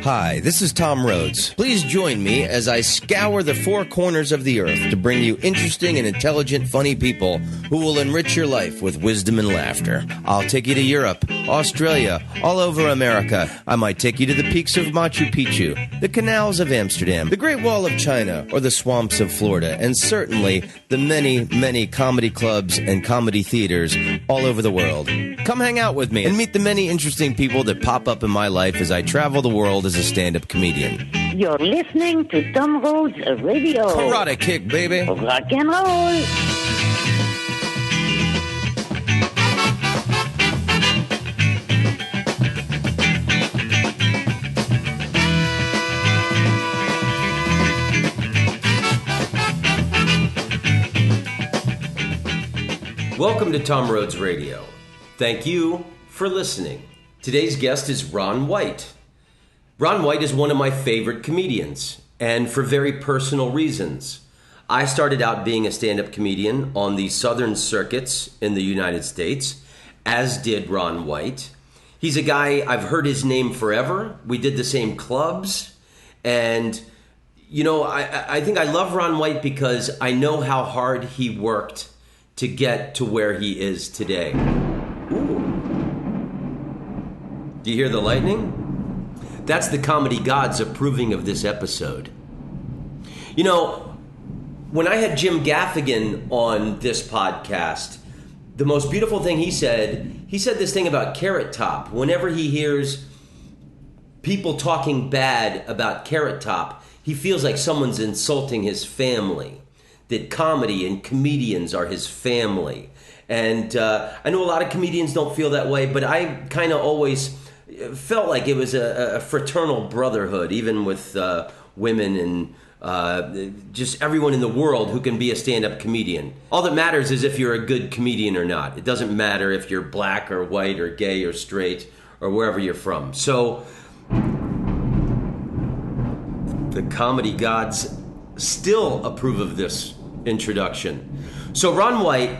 Hi, this is Tom Rhodes. Please join me as I scour the four corners of the earth to bring you interesting and intelligent, funny people who will enrich your life with wisdom and laughter. I'll take you to Europe, Australia, all over America. I might take you to the peaks of Machu Picchu, the canals of Amsterdam, the Great Wall of China, or the swamps of Florida, and certainly the many, many comedy clubs and comedy theaters all over the world. Come hang out with me and meet the many interesting people that pop up in my life as I travel the world as a stand-up comedian. You're listening to Tom Rhodes Radio. Karate kick, baby. Rock and roll. Welcome to Tom Rhodes Radio. Thank you for listening. Today's guest is Ron White. Ron White is one of my favorite comedians, and for very personal reasons. I started out being a stand-up comedian on the southern circuits in the United States, as did Ron White. He's a guy, I've heard his name forever. We did the same clubs, and you know, I think I love Ron White because I know how hard he worked to get to where he is today. Ooh. Do you hear the lightning? That's the comedy gods approving of this episode. You know, when I had Jim Gaffigan on this podcast, the most beautiful thing he said this thing about Carrot Top. Whenever he hears people talking bad about Carrot Top, he feels like someone's insulting his family. That comedy and comedians are his family. And I know a lot of comedians don't feel that way, but I kind of always felt like it was a fraternal brotherhood, even with women and just everyone in the world who can be a stand-up comedian. All that matters is if you're a good comedian or not. It doesn't matter if you're black or white or gay or straight or wherever you're from. So the comedy gods still approve of this introduction. So Ron White,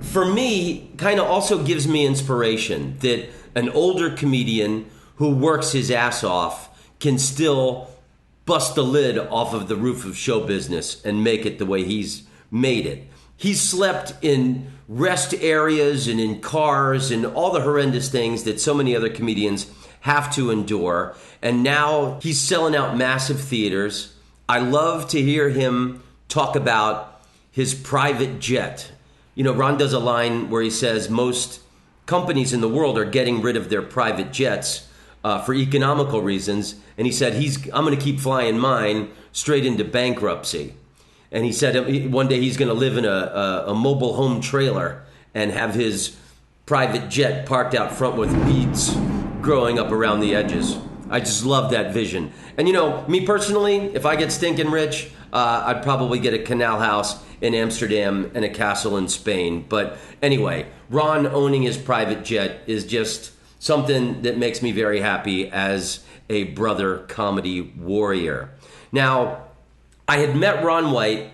for me, kind of also gives me inspiration that an older comedian who works his ass off can still bust the lid off of the roof of show business and make it the way he's made it. He's slept in rest areas and in cars and all the horrendous things that so many other comedians have to endure. And now he's selling out massive theaters. I love to hear him talk about his private jet. You know, Ron does a line where he says most companies in the world are getting rid of their private jets for economical reasons. And he said, I'm going to keep flying mine straight into bankruptcy. And he said one day he's going to live in a mobile home trailer and have his private jet parked out front with weeds growing up around the edges. I just love that vision. And you know, me personally, if I get stinking rich, I'd probably get a canal house in Amsterdam and a castle in Spain. But anyway, Ron owning his private jet is just something that makes me very happy as a brother comedy warrior. Now, I had met Ron White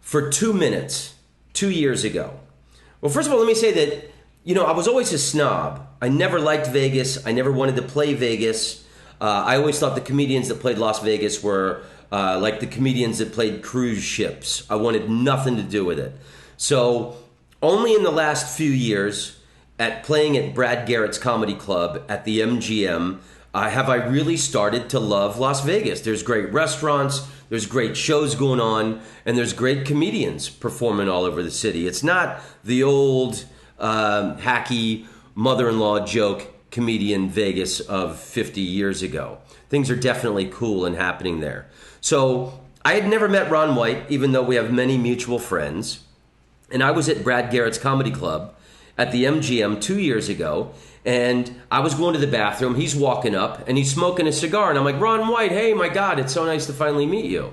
for 2 minutes 2 years ago. Well, first of all, let me say that, you know, I was always a snob. I never liked Vegas. I never wanted to play Vegas. I always thought the comedians that played Las Vegas were like the comedians that played cruise ships. I wanted nothing to do with it. So only in the last few years, at playing at Brad Garrett's Comedy Club at the MGM, have I really started to love Las Vegas. There's great restaurants, there's great shows going on, and there's great comedians performing all over the city. It's not the old hacky mother-in-law joke comedian Vegas of 50 years ago. Things are definitely cool and happening there. So I had never met Ron White, even though we have many mutual friends. And I was at Brad Garrett's Comedy Club at the MGM 2 years ago, and I was going to the bathroom. He's walking up, and he's smoking a cigar. And I'm like, Ron White, hey, my God, it's so nice to finally meet you.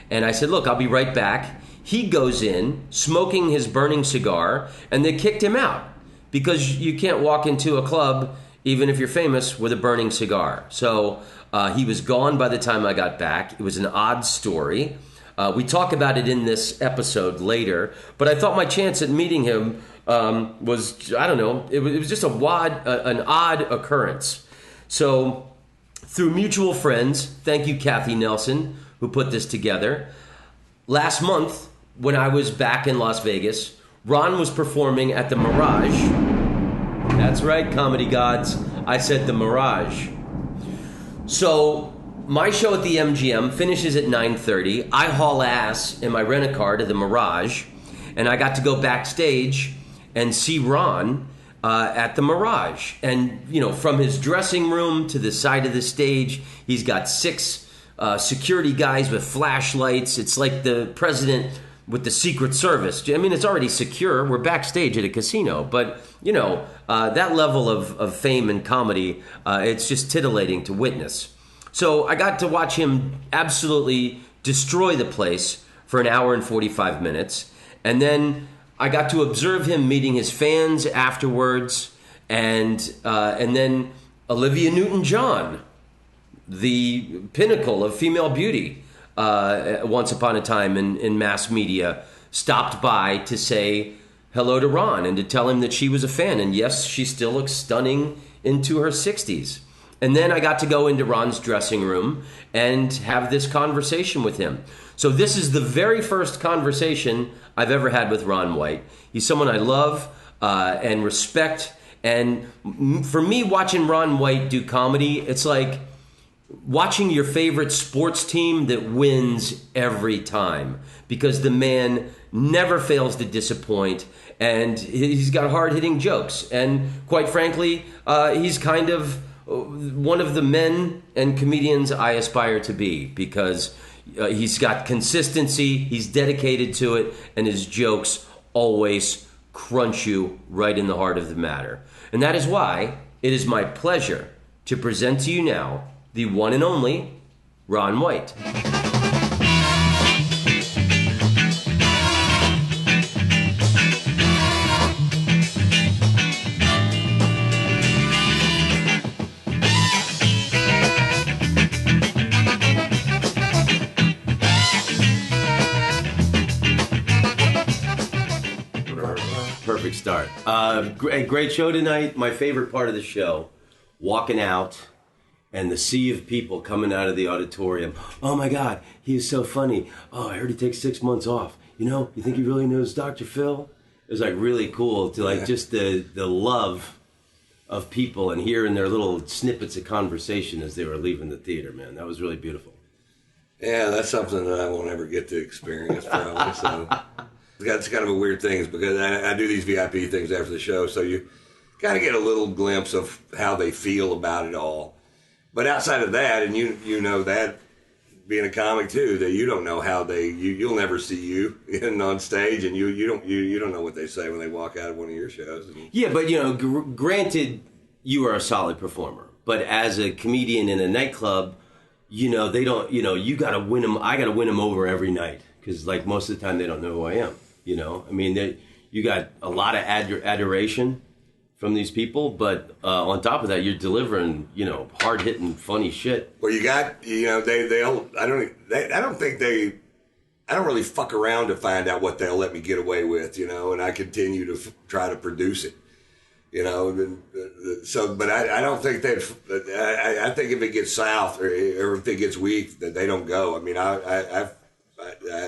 And I said, look, I'll be right back. He goes in, smoking his burning cigar, and they kicked him out because you can't walk into a club, even if you're famous, with a burning cigar. So he was gone by the time I got back. It was an odd story. We talk about it in this episode later, but I thought my chance at meeting him was, I don't know, it was just an odd occurrence. So through mutual friends, thank you, Kathy Nelson, who put this together. Last month, when I was back in Las Vegas, Ron was performing at the Mirage. That's right, comedy gods. I said the Mirage. So my show at the MGM finishes at 9:30. I haul ass in my rent-a-car to the Mirage, and I got to go backstage and see Ron at the Mirage. And, from his dressing room to the side of the stage, he's got 6 security guys with flashlights. It's like the president with the Secret Service. I mean, it's already secure. We're backstage at a casino. But, that level of fame and comedy, it's just titillating to witness. So I got to watch him absolutely destroy the place for an hour and 45 minutes. And then I got to observe him meeting his fans afterwards. And then Olivia Newton-John, the pinnacle of female beauty, once upon a time in mass media, stopped by to say hello to Ron and to tell him that she was a fan. And yes, she still looks stunning into her 60s. And then I got to go into Ron's dressing room and have this conversation with him. So this is the very first conversation I've ever had with Ron White. He's someone I love and respect. And for me, watching Ron White do comedy, it's like watching your favorite sports team that wins every time, because the man never fails to disappoint, and he's got hard-hitting jokes. And quite frankly, he's kind of one of the men and comedians I aspire to be, because he's got consistency, he's dedicated to it, and his jokes always crunch you right in the heart of the matter. And that is why it is my pleasure to present to you now the one and only Ron White. Perfect start. Great show tonight. My favorite part of the show, walking out and the sea of people coming out of the auditorium. Oh my God, he is so funny. Oh, I heard he takes 6 months off. You think he really knows Dr. Phil? It was like really cool to just the love of people and hearing their little snippets of conversation as they were leaving the theater, man. That was really beautiful. Yeah, that's something that I won't ever get to experience probably. So it's kind of a weird thing because I do these VIP things after the show, so you kind of get a little glimpse of how they feel about it all. But outside of that, and you know that, being a comic too, that you don't know how you'll never see you on stage, and you don't know what they say when they walk out of one of your shows. Yeah, but granted, you are a solid performer, but as a comedian in a nightclub, they don't. You got to win them. I got to win them over every night because, like, most of the time they don't know who I am. I mean, you got a lot of adoration from these people, but on top of that, you're delivering, hard hitting, funny shit. Well, you got, I don't really fuck around to find out what they'll let me get away with, and I continue to try to produce it, So, but I don't think I think if it gets south or if it gets weak, that they don't go. I mean, I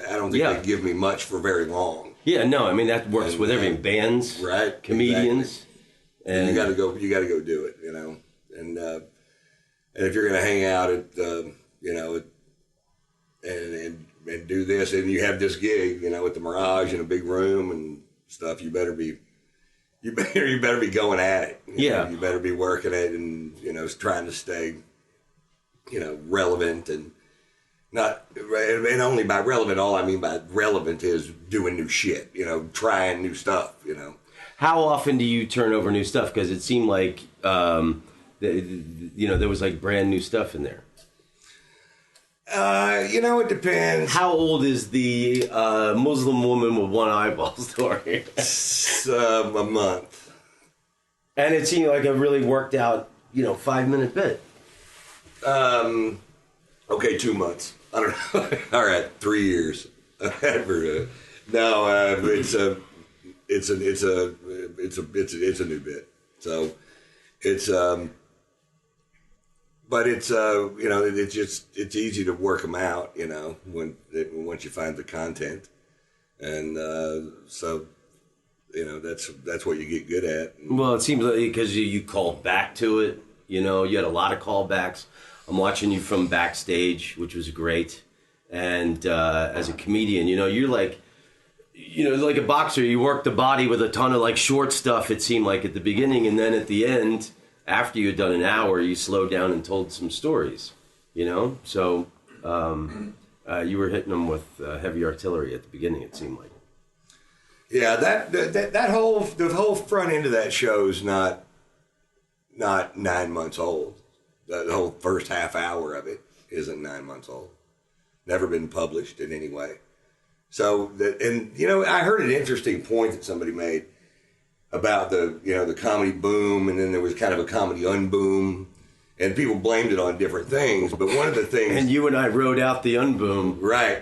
don't think they give me much for very long. Yeah, no, I mean that works with everything, bands, right, comedians. Exactly. And you got to go do it, and if you're going to hang out at, and do this, and you have this gig, at the Mirage in a big room and stuff, you better be going at it. You better be working it and, trying to stay, relevant and not, and only by relevant, all I mean by relevant is doing new shit, trying new stuff, How often do you turn over new stuff? Because it seemed like, there was like brand new stuff in there. It depends. How old is the Muslim woman with one eyeball story? A month. And it seemed like a really worked out, 5-minute bit. Okay, 2 months. I don't know. All right, 3 years. No, it's a new bit. So it's but it's it's easy to work them out, once you find the content, and so that's what you get good at. Well, it seems like because you called back to it, you had a lot of callbacks. I'm watching you from backstage, which was great, and as a comedian, you're like. Like a boxer, you work the body with a ton of like short stuff, it seemed like at the beginning, and then at the end, after you had done an hour, you slowed down and told some stories, So you were hitting them with heavy artillery at the beginning, it seemed like. Yeah, the whole front end of that show's not 9 months old. The whole first half hour of it isn't 9 months old. Never been published in any way. So I heard an interesting point that somebody made about the comedy boom, and then there was kind of a comedy unboom, and people blamed it on different things. But one of the things, and you and I rode out the unboom, right?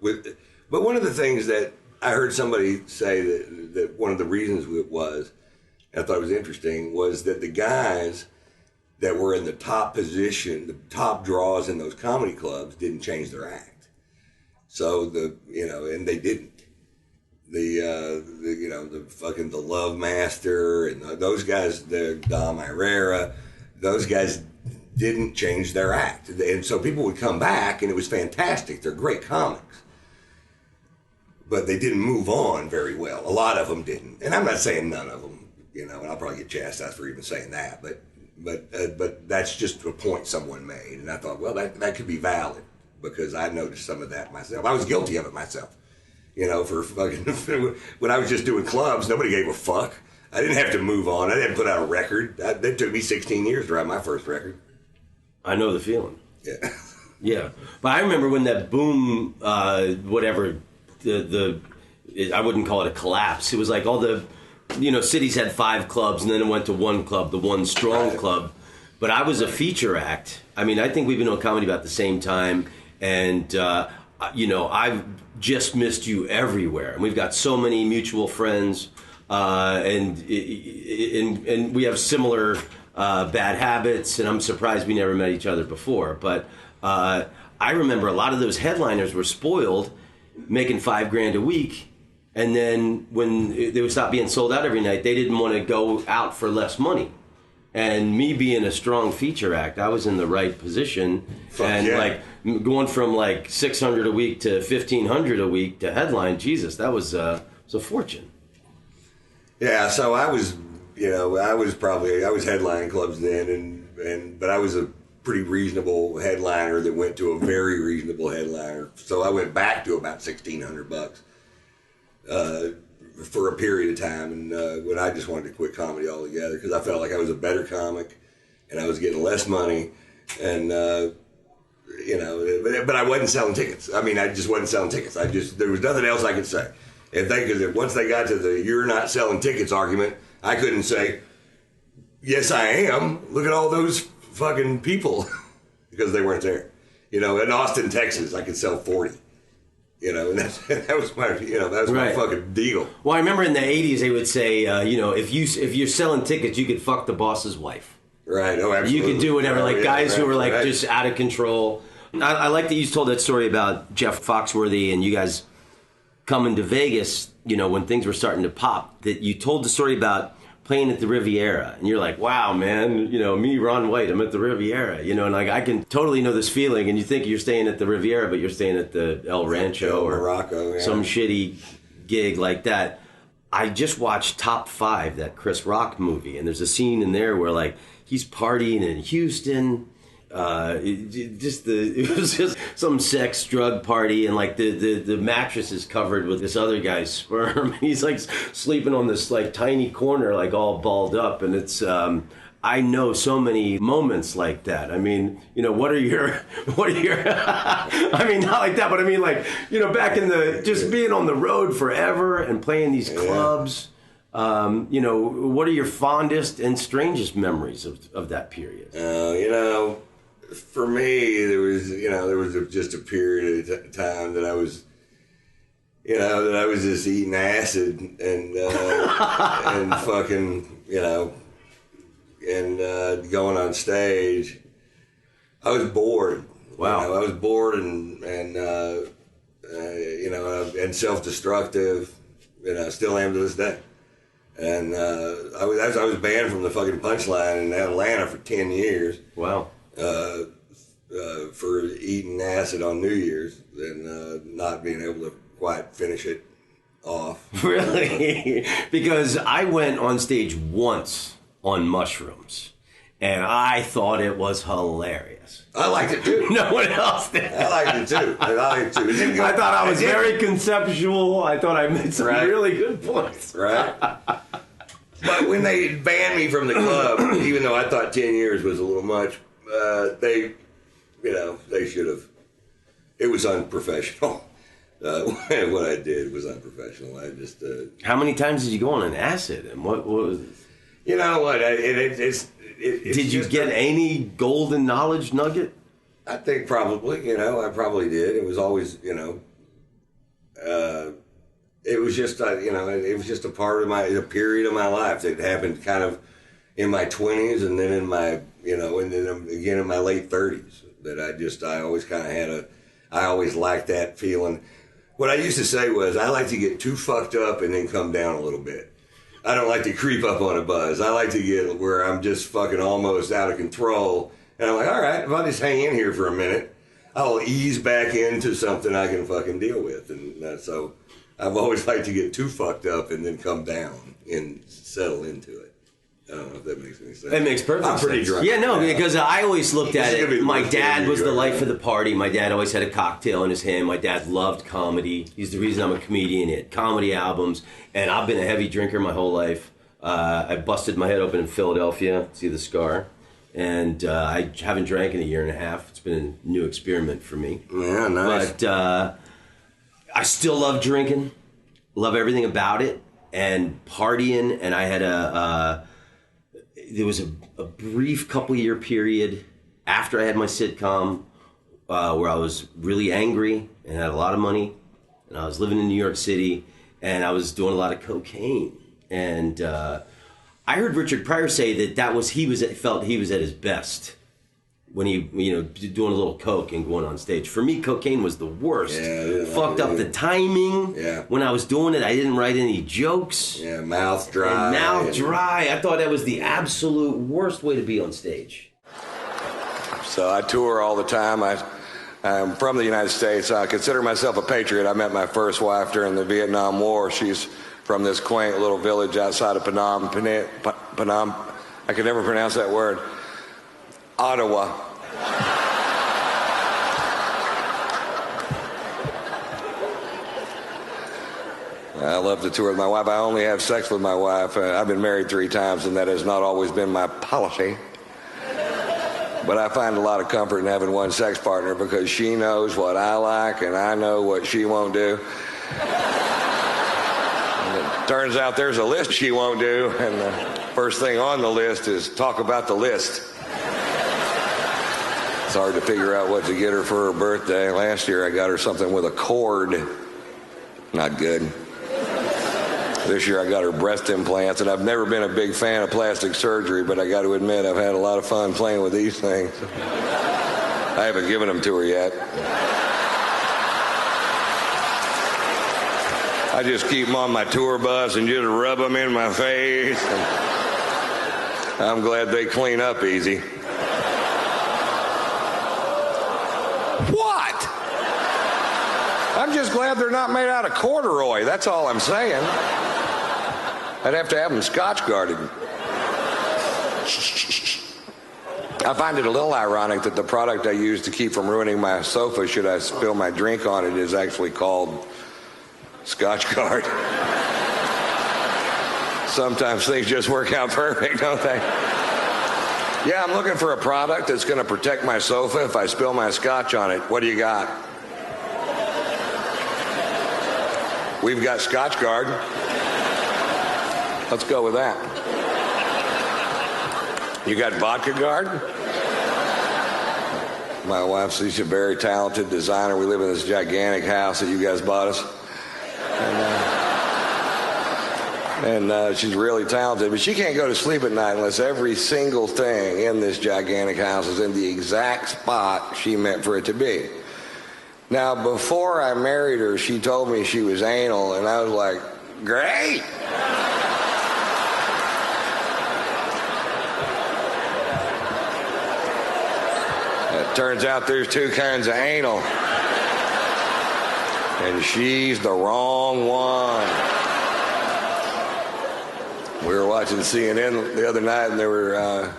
But one of the things that I heard somebody say that one of the reasons it was, and I thought it was interesting, was that the guys that were in the top position, the top draws in those comedy clubs, didn't change their act. So and they didn't. The Love Master and those guys, the Dom Irrera, those guys didn't change their act, and so people would come back, and it was fantastic. They're great comics, but they didn't move on very well. A lot of them didn't, and I'm not saying none of them, and I'll probably get chastised for even saying that, but that's just a point someone made, and I thought, well, that could be valid. Because I noticed some of that myself. I was guilty of it myself. For fucking, when I was just doing clubs, nobody gave a fuck. I didn't have to move on. I didn't put out a record. It took me 16 years to write my first record. I know the feeling. Yeah. Yeah. But I remember when that boom, whatever, I wouldn't call it a collapse. It was like all the, cities had 5 clubs, and then it went to one club, the One Strong Club. But I was a feature act. I mean, I think we've been doing comedy about the same time. And, I've just missed you everywhere. And we've got so many mutual friends, and we have similar bad habits, and I'm surprised we never met each other before. But I remember a lot of those headliners were spoiled, making $5,000 a week. And then when they would stop being sold out every night, they didn't want to go out for less money. And me being a strong feature act, I was in the right position. Like going from like $600 a week to $1,500 a week to headline, Jesus, that was a fortune. Yeah, so I was headlining clubs then, but I was a pretty reasonable headliner that went to a very reasonable headliner. So I went back to about $1,600 for a period of time, and when I just wanted to quit comedy altogether because I felt like I was a better comic and I was getting less money, and but I wasn't selling tickets. I mean, I just wasn't selling tickets. There was nothing else I could say. Because once they got to the "you're not selling tickets" argument, I couldn't say, "Yes, I am. Look at all those fucking people," because they weren't there. In Austin, Texas, I could sell 40. And that was my, my fucking deal. Well, I remember in the 80s they would say, if you're selling tickets, you could fuck the boss's wife. Right. Oh, absolutely. You could do whatever. Guys who were just out of control. I like that you told that story about Jeff Foxworthy and you guys coming to Vegas. When things were starting to pop. That you told the story about playing at the Riviera, and you're like, wow, man, me, Ron White, I'm at the Riviera, and I can totally know this feeling, and you think you're staying at the Riviera, but you're staying at the El Rancho or Morocco, some shitty gig like that. I just watched Top 5, that Chris Rock movie, and there's a scene in there where he's partying in Houston. It was just some sex drug party, and the mattress is covered with this other guy's sperm. He's sleeping on this tiny corner, all balled up, and it's I know so many moments like that. I mean, what are your I mean, not like that, but I mean, back in the just being on the road forever and playing these clubs. What are your fondest and strangest memories of that period? For me, there was just a period of time that I was, just eating acid and and fucking, and going on stage I was bored. Wow. You know, I was bored and self-destructive. You know, still am to this day. And I was banned from the fucking Punchline in Atlanta for 10 years. Wow. For eating acid on New Year's and not being able to quite finish it off. Really? Because I went on stage once on mushrooms, and I thought it was hilarious. I liked it too. No one else did. I liked it too. I thought I was very conceptual. I thought I made some really good points. Right. But when they banned me from the club, even though I thought 10 years was a little much, they should have. It was unprofessional. What I did was unprofessional. I just. How many times did you go on an acid? And what was? You know what? Did you get any golden knowledge nugget? I think probably. You know, I probably did. It was always, it was just, it was just a part of a period of my life that happened kind of in my 20s and then in my, and then again in my late 30s. That I always kind of I always liked that feeling. What I used to say was, I like to get too fucked up and then come down a little bit. I don't like to creep up on a buzz. I like to get where I'm just fucking almost out of control. And I'm like, all right, if I just hang in here for a minute, I'll ease back into something I can fucking deal with. And so I've always liked to get too fucked up and then come down and settle into it. I don't know if that makes any sense. It makes perfect sense. I'm pretty drunk. Yeah, no, because I always looked at it. My dad was the drunk. life of the party. My dad always had a cocktail in his hand. My dad loved comedy. He's the reason I'm a comedian. He had comedy albums. And I've been a heavy drinker my whole life. I busted my head open in Philadelphia. See the scar. And I haven't drank in a year and a half. It's been a new experiment for me. Yeah, nice. But I still love drinking. Love everything about it. And partying. And I had there was a brief couple-year period after I had my sitcom where I was really angry and had a lot of money, and I was living in New York City, and I was doing a lot of cocaine. And I heard Richard Pryor say that felt he was at his best when he, doing a little coke and going on stage. For me, cocaine was the worst. Yeah, fucked up the timing. Yeah. When I was doing it, I didn't write any jokes. Yeah, mouth dry. I thought that was the absolute worst way to be on stage. So I tour all the time. I'm from the United States. I consider myself a patriot. I met my first wife during the Vietnam War. She's from this quaint little village outside of Phnom. I could never pronounce that word. Ottawa. I love to tour with my wife. I only have sex with my wife. I've been married 3 times, and that has not always been my policy. But I find a lot of comfort in having one sex partner because she knows what I like, and I know what she won't do. And it turns out there's a list she won't do, and the first thing on the list is talk about the list. It's hard to figure out what to get her for her birthday. Last year I got her something with a cord. Not good. This year I got her breast implants, and I've never been a big fan of plastic surgery, but I got to admit I've had a lot of fun playing with these things. I haven't given them to her yet. I just keep them on my tour bus and just rub them in my face. And I'm glad they clean up easy. What? I'm just glad they're not made out of corduroy. That's all I'm saying. I'd have to have them Scotch guarded. I find it a little ironic that the product I use to keep from ruining my sofa should I spill my drink on it is actually called Scotch Guard. Sometimes things just work out perfect, don't they? Yeah, I'm looking for a product that's going to protect my sofa if I spill my scotch on it. What do you got? We've got Scotch Guard. Let's go with that. You got Vodka Guard? My wife, she's a very talented designer. We live in this gigantic house that you guys bought us. And, And she's really talented, but she can't go to sleep at night unless every single thing in this gigantic house is in the exact spot she meant for it to be. Now, before I married her, she told me she was anal, and I was like, great! It turns out there's two kinds of anal, and she's the wrong one. We were watching CNN the other night, and they were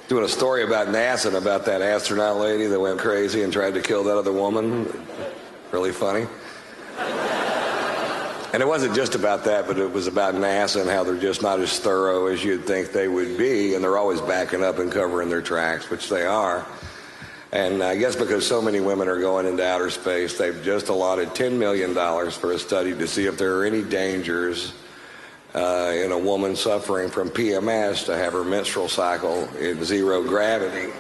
doing a story about NASA and about that astronaut lady that went crazy and tried to kill that other woman. Really funny. And it wasn't just about that, but it was about NASA and how they're just not as thorough as you'd think they would be, and they're always backing up and covering their tracks, which they are. And I guess because so many women are going into outer space, they've just allotted $10 million for a study to see if there are any dangers in a woman suffering from PMS to have her menstrual cycle in zero gravity.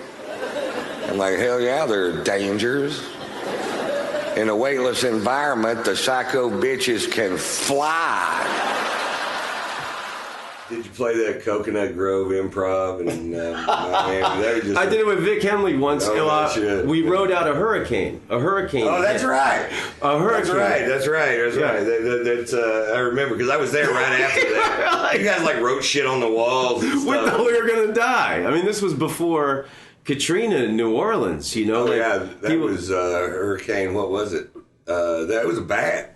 I'm like, hell yeah, there are dangers. In a weightless environment, the psycho bitches can fly. Did you play that Coconut Grove Improv? And I did it with Vic Hemley once. We rode out a hurricane. Oh, that's right. A hurricane. That's right. That's I remember because I was there right after that. You guys like wrote shit on the walls and stuff. We thought we were gonna die. I mean, this was before Katrina in New Orleans. You know, that was hurricane. What was it? That was bad.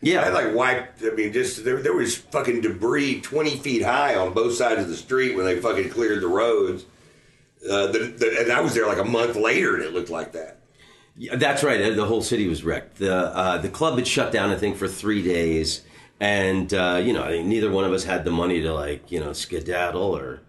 Yeah, I wiped. I mean, just there was fucking debris 20 feet high on both sides of the street when they fucking cleared the roads. And I was there like a month later, and it looked like that. Yeah, that's right. The whole city was wrecked. The club had shut down, I think, for 3 days, and neither one of us had the money to skedaddle or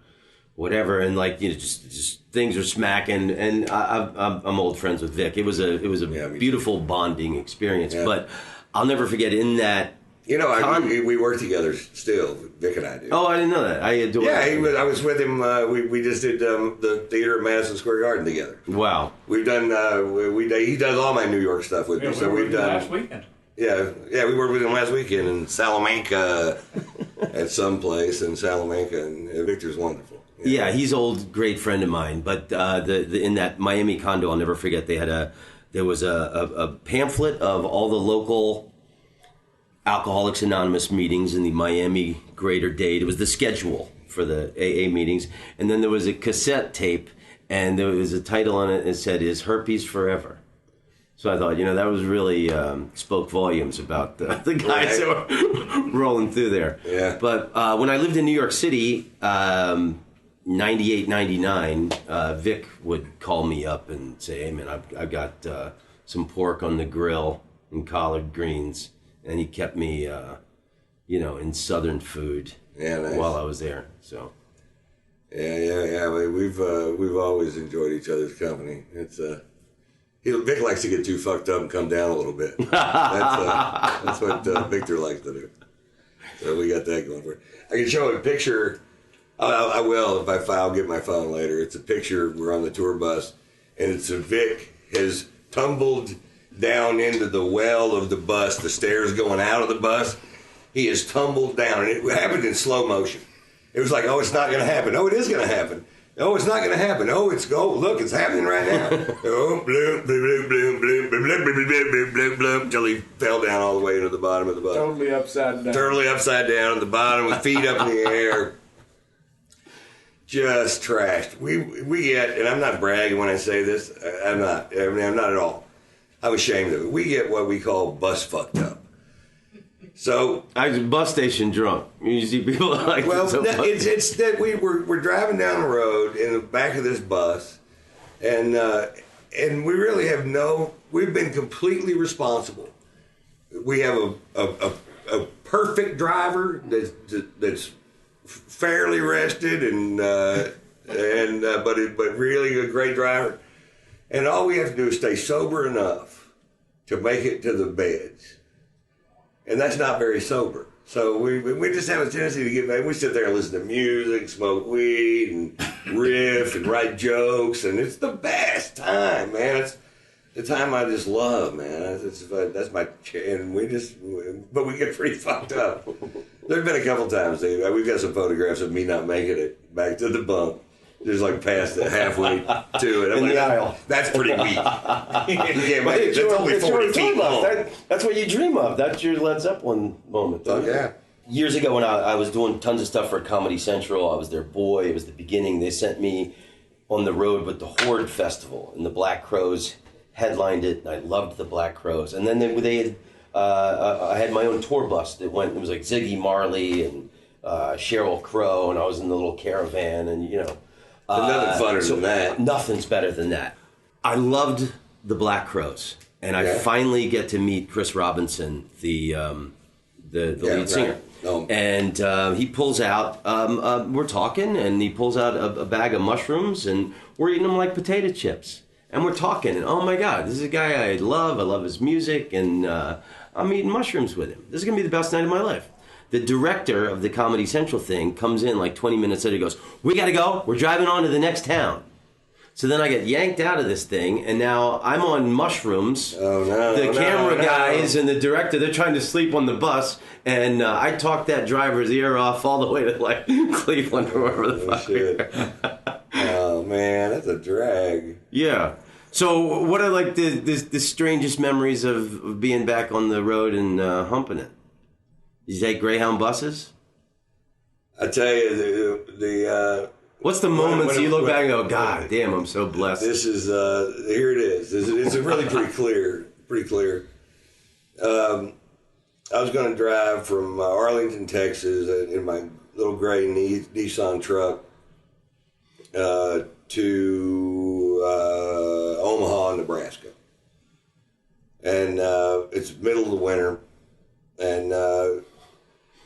whatever, and just things are smacking. And I'm old friends with Vic. It was a beautiful bonding experience, but I'll never forget in that. We work together still. Vic and I do. Oh, I didn't know that. I adore. Yeah, I was with him. We just did the theater at Madison Square Garden together. Wow. We've done. He does all my New York stuff with me. So we've done last weekend. Yeah, we worked with him last weekend in Salamanca, at some place in Salamanca, and Victor's wonderful. Yeah, he's an old great friend of mine. But in that Miami condo, I'll never forget. There was a pamphlet of all the local Alcoholics Anonymous meetings in the Miami Greater Dade. It was the schedule for the AA meetings. And then there was a cassette tape, and there was a title on it that said, "Is Herpes Forever?" So I thought, that was really spoke volumes about the guys that were rolling through there. Yeah. But when I lived in New York City, 98, 99, Vic would call me up and say, "Hey, man, I've got some pork on the grill and collard greens." And he kept me, in Southern food while I was there. So, yeah. We've always enjoyed each other's company. It's Vic likes to get too fucked up and come down a little bit. That's what Victor likes to do. So we got that going for it. I can show a picture. I will if I'll get my phone later. It's a picture. We're on the tour bus, and it's Vic has tumbled down into the well of the bus, the stairs going out of the bus. He has tumbled down, and it happened in slow motion. It was like, oh, it's not going to happen. Oh, it is going to happen. Oh, it's not going to happen. Oh, look, it's happening right now. Oh, bloom, bloom, bloom, bloom, bloom, bloom, bloom, bloom, bloom, bloom, until he fell down all the way into the bottom of the bus. Totally upside down At the bottom with feet up in the air. Just trashed. We get, and I'm not bragging when I say this. I'm not at all. I'm ashamed of it. We get what we call bus fucked up. So I was bus station drunk. You see people like it's that we're driving down the road in the back of this bus, and we really have we've been completely responsible. We have a perfect driver that's fairly rested but really a great driver. And all we have to do is stay sober enough to make it to the beds. And that's not very sober. So we just have a tendency to get back. We sit there and listen to music, smoke weed, and riff, and write jokes. And it's the best time, man. It's the time I just love, man. That's my... And but we get pretty fucked up. There's been a couple times, Dave. We've got some photographs of me not making it back to the bunk. Just like past it, halfway to it. I'm In like, the aisle. That's pretty weak. You can't make it. That's only 40 feet long. That's what you dream of. That's your Led Zeppelin moment. Oh, yeah. Years ago when I was doing tons of stuff for Comedy Central, I was their boy. It was the beginning. They sent me on the road with the Horde Festival, and the Black Crowes headlined it, and I loved the Black Crowes. And then they had, I had my own tour bus that went, it was like Ziggy Marley and Sheryl Crow, and I was in the little caravan, and you know. Nothing funner than that. Nothing's better than that. I loved the Black Crowes, and I finally get to meet Chris Robinson, the lead singer. Right. Oh. And he pulls out, we're talking, and he pulls out a bag of mushrooms, and we're eating them like potato chips. And we're talking, and oh my God, this is a guy I love his music, and I'm eating mushrooms with him. This is going to be the best night of my life. The director of the Comedy Central thing comes in like 20 minutes later. He goes, "We got to go. We're driving on to the next town." So then I get yanked out of this thing, and now I'm on mushrooms. Oh, no. The camera guys and the director, they're trying to sleep on the bus, and I talked that driver's ear off all the way to like Cleveland or wherever the fuck. Shit. Oh, man, that's a drag. Yeah. So what are like the strangest memories of being back on the road and humping it? Did you take Greyhound buses? I tell you, the what's the moments you look back and go, God damn, I'm so blessed. This is here it is. It's really pretty clear. Pretty clear. I was going to drive from Arlington, Texas, in my little gray Nissan truck to Omaha, Nebraska, and it's middle of the winter, and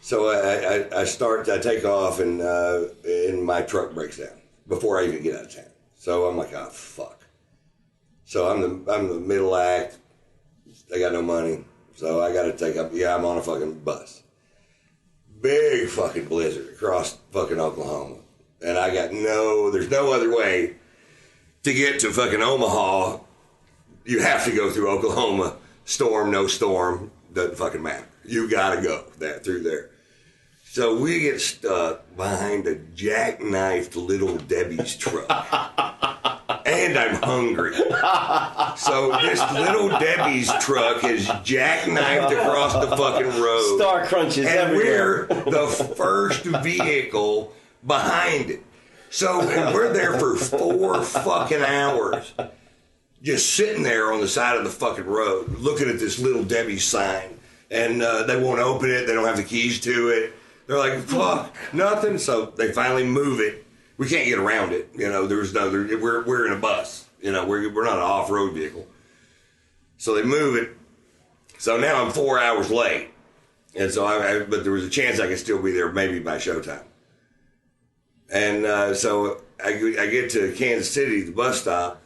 so I take off, and my truck breaks down before I even get out of town. So I'm like, oh fuck. So I'm the middle act. I got no money, so I got to take up. Yeah, I'm on a fucking bus. Big fucking blizzard across fucking Oklahoma, and I got there's no other way to get to fucking Omaha. You have to go through Oklahoma. Storm, no storm, doesn't fucking matter. You gotta go through there. So we get stuck behind a jackknifed Little Debbie's truck. And I'm hungry. So this Little Debbie's truck is jackknifed across the fucking road. Star crunches everywhere. And we're the first vehicle behind it. So we're there for 4 fucking hours. Just sitting there on the side of the fucking road, looking at this Little Debbie's sign. And they won't open it. They don't have the keys to it. They're like, fuck, nothing. So they finally move it. We can't get around it. You know, we're in a bus. You know, we're not an off-road vehicle. So they move it. So now I'm 4 hours late. And so but there was a chance I could still be there maybe by showtime. And so I get to Kansas City, the bus stop,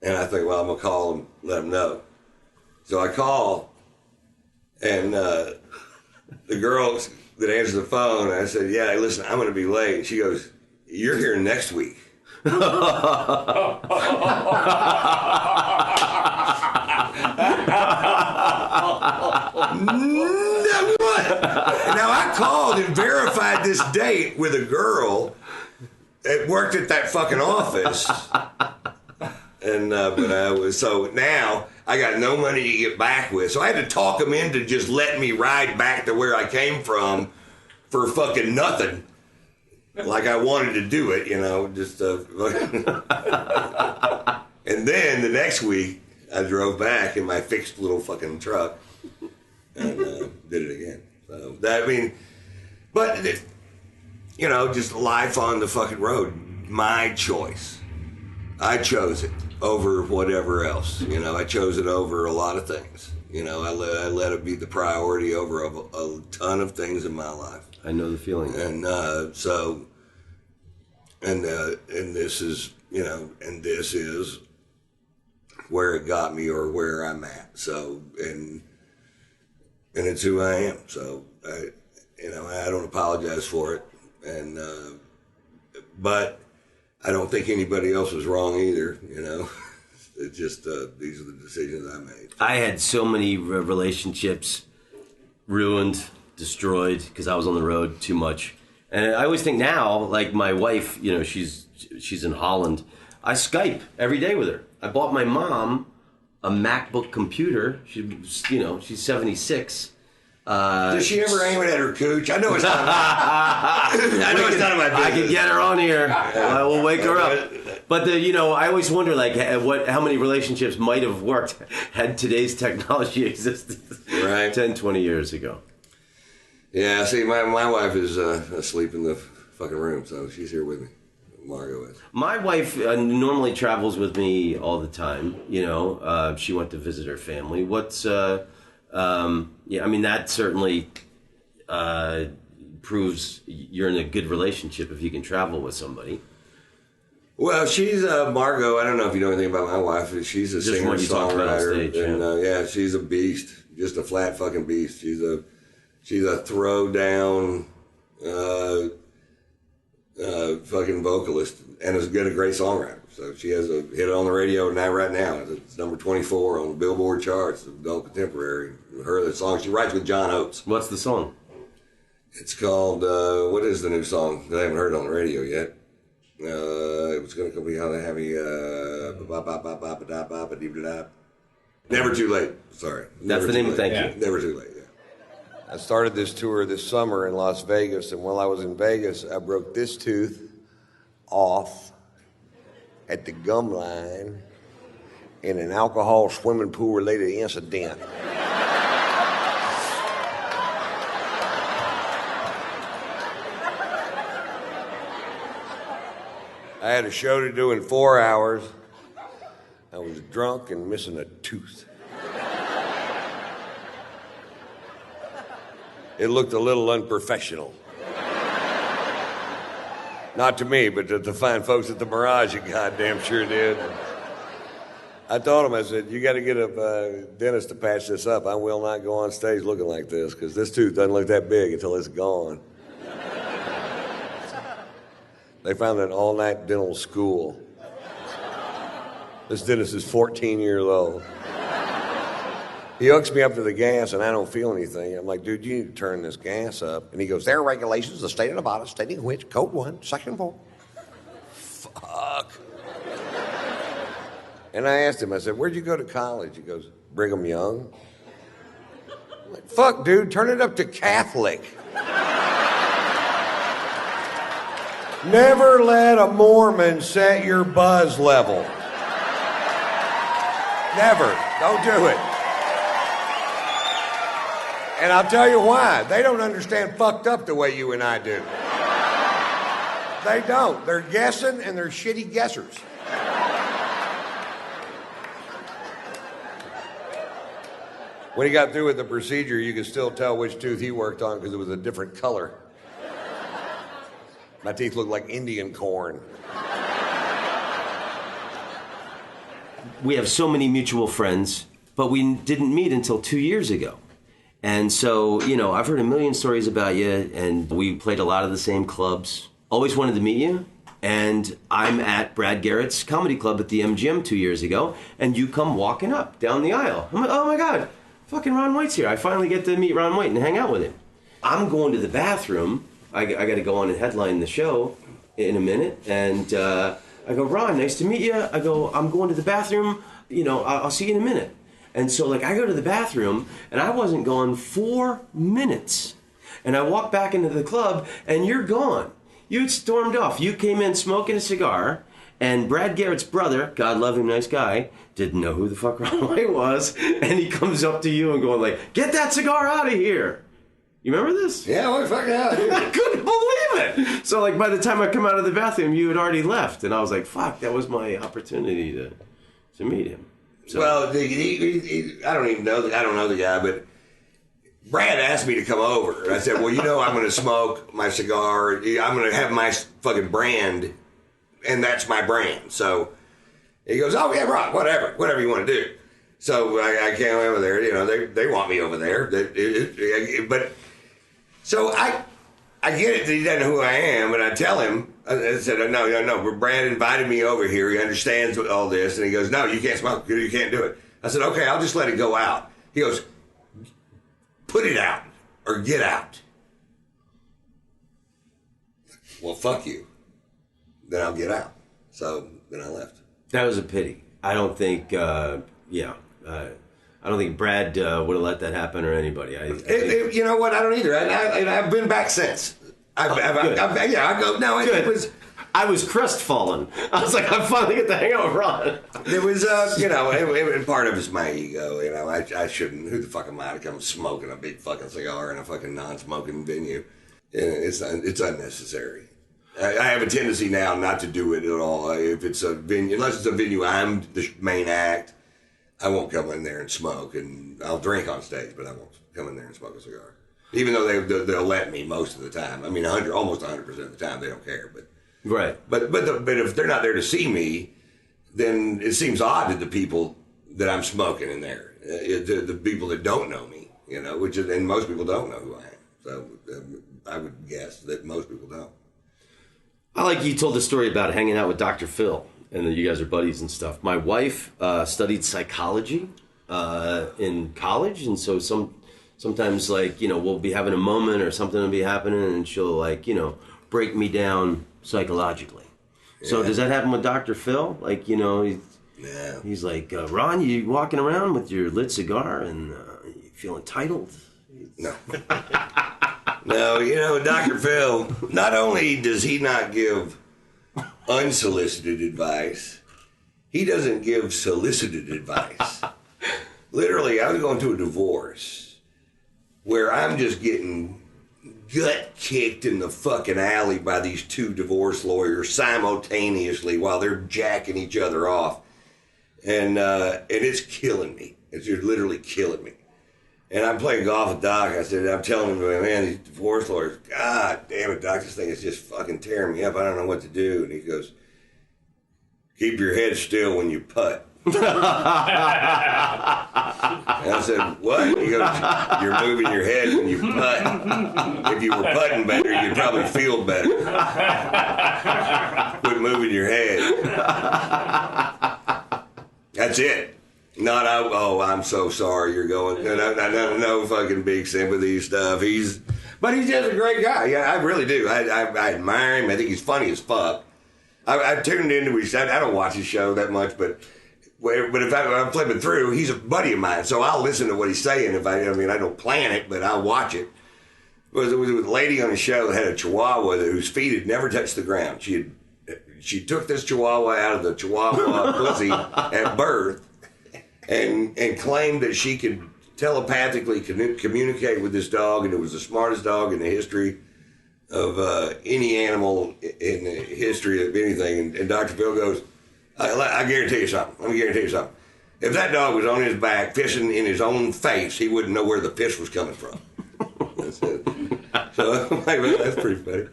and I think, well, I'm going to call them, let them know. So I call, and the girl that answers the phone, I said, yeah, listen, I'm going to be late. She goes, you're here next week. Now I called and verified this date with a girl that worked at that fucking office. And so now I got no money to get back with. So I had to talk them into just letting me ride back to where I came from for fucking nothing. Like I wanted to do it, you know, just and then the next week I drove back in my fixed little fucking truck and did it again. So that, I mean, but you know, just life on the fucking road, my choice. I chose it over whatever else. You know, I chose it over a lot of things. You know, I let it be the priority over a ton of things in my life. I know the feeling. And so, and this is, you know, and this is where it got me or where I'm at. So, and it's who I am. So, I don't apologize for it. And, but I don't think anybody else was wrong either, you know. It's just, these are the decisions I made. I had so many relationships ruined, destroyed because I was on the road too much. And I always think now, like my wife, you know, she's in Holland. I Skype every day with her. I bought my mom a MacBook computer. She's 76. Does she ever aim it at her cooch? I know it's not. I know it's not in my business. I can get her on here. I will wake her up. But I always wonder, like, how many relationships might have worked had today's technology existed, right, 10, 20 years ago. Yeah. See, my wife is asleep in the fucking room, so she's here with me. Margo is. My wife normally travels with me all the time. She went to visit her family. That certainly proves you're in a good relationship if you can travel with somebody. Well, she's Margo. I don't know if you know anything about my wife. She's a singer-songwriter, and she's a beast, just a flat fucking beast. She's a throw down fucking vocalist and is a great songwriter. So she has a hit on the radio right now. It's number 24 on the Billboard charts, adult contemporary. The song she writes with John Oates. What's the song? It's called what is the new song that I haven't heard on the radio yet? It was going to be how they have Never Too Late. Sorry, that's the name of Thank You. Never Too Late. Yeah. I started this tour this summer in Las Vegas, and while I was in Vegas, I broke this tooth off at the gum line in an alcohol swimming pool related incident. I had a show to do in 4 hours. I was drunk and missing a tooth. It looked a little unprofessional. Not to me, but to the fine folks at the Mirage, it goddamn sure did. I told him, I said, you got to get a dentist to patch this up. I will not go on stage looking like this, because this tooth doesn't look that big until it's gone. They found an all-night dental school. This dentist is 14 years old. He hooks me up to the gas, and I don't feel anything. I'm like, dude, you need to turn this gas up. And he goes, there are regulations of the state of Nevada, stating which, Code 1, Section 4. Fuck. And I asked him, I said, where'd you go to college? He goes, Brigham Young. I'm like, fuck, dude, turn it up to Catholic. Never let a Mormon set your buzz level. Never. Don't do it. And I'll tell you why. They don't understand fucked up the way you and I do. They don't. They're guessing, and they're shitty guessers. When he got through with the procedure, you could still tell which tooth he worked on because it was a different color. My teeth look like Indian corn. We have so many mutual friends, but we didn't meet until 2 years ago. And so, I've heard a million stories about you, and we played a lot of the same clubs. Always wanted to meet you. And I'm at Brad Garrett's comedy club at the MGM 2 years ago, and you come walking up down the aisle. I'm like, oh my God, fucking Ron White's here. I finally get to meet Ron White and hang out with him. I'm going to the bathroom. I got to go on and headline the show in a minute. And I go, Ron, nice to meet you. I go, I'm going to the bathroom. I'll see you in a minute. And so, I go to the bathroom, and I wasn't gone 4 minutes. And I walk back into the club, and you're gone. You had stormed off. You came in smoking a cigar, and Brad Garrett's brother, God love him, nice guy, didn't know who the fuck Ron White was. And he comes up to you and going like, get that cigar out of here. You remember this? Yeah, what the fuck out of here? I couldn't believe it. So, by the time I come out of the bathroom, you had already left. And I was like, fuck, that was my opportunity to meet him. So. Well, I don't even know. I don't know the guy, but Brad asked me to come over, and I said, "Well, I'm going to smoke my cigar. I'm going to have my fucking brand, and that's my brand." So he goes, "Oh yeah, right, whatever you want to do." So I came over there. They want me over there, but so I get it that he doesn't know who I am, and I tell him. I said, no, Brad invited me over here. He understands all this. And he goes, no, you can't smoke. You can't do it. I said, okay, I'll just let it go out. He goes, put it out. or get out. Well, fuck you. Then I'll get out. So then I left. That was a pity. I don't think, I don't think Brad would have let that happen or anybody. You know what? I don't either. I've been back since. It was. I was crestfallen. I was like, I finally get to hang out with Ron. It was, part of it's my ego. I shouldn't. Who the fuck am I to come smoking a big fucking cigar in a fucking non-smoking venue? It's unnecessary. I have a tendency now not to do it at all. If it's a venue, unless it's a venue I'm the main act, I won't come in there and smoke, and I'll drink on stage, but I won't come in there and smoke a cigar. Even though they'll let me most of the time. I mean, almost 100% of the time they don't care. But right. But if they're not there to see me, then it seems odd to the people that I'm smoking in there. The people that don't know me, and most people don't know who I am. So I would guess that most people don't. I like you told the story about hanging out with Dr. Phil, and that you guys are buddies and stuff. My wife studied psychology in college, and so sometimes, we'll be having a moment or something will be happening, and she'll, break me down psychologically. Yeah. So does that happen with Dr. Phil? He's like, Ron, you walking around with your lit cigar and you feel entitled? No. No, Dr. Phil, not only does he not give unsolicited advice, he doesn't give solicited advice. Literally, I was going through a divorce where I'm just getting gut kicked in the fucking alley by these two divorce lawyers simultaneously while they're jacking each other off. And it's killing me. It's just literally killing me. And I'm playing golf with Doc. I'm telling him, man, these divorce lawyers, God damn it, Doc, this thing is just fucking tearing me up. I don't know what to do. And he goes, keep your head still when you putt. And I said, what? He goes, you're moving your head when you putt. If you were putting better, you'd probably feel better. Quit moving your head. That's it. Not, I'm so sorry you're going. No fucking big sympathy stuff. But he's just a great guy. Yeah, I really do. I admire him. I think he's funny as fuck. I tuned into his. I don't watch his show that much, but if I'm flipping through, he's a buddy of mine, so I'll listen to what he's saying. I don't plan it, but I'll watch it. It was a lady on the show that had a Chihuahua whose feet had never touched the ground. She took this Chihuahua out of the Chihuahua pussy at birth. And claimed that she could telepathically communicate with this dog, and it was the smartest dog in the history of any animal in the history of anything. And Dr. Phil goes, I guarantee you something. Let me guarantee you something. If that dog was on his back pissing in his own face, he wouldn't know where the piss was coming from. That's it. So I'm like, well, that's pretty funny.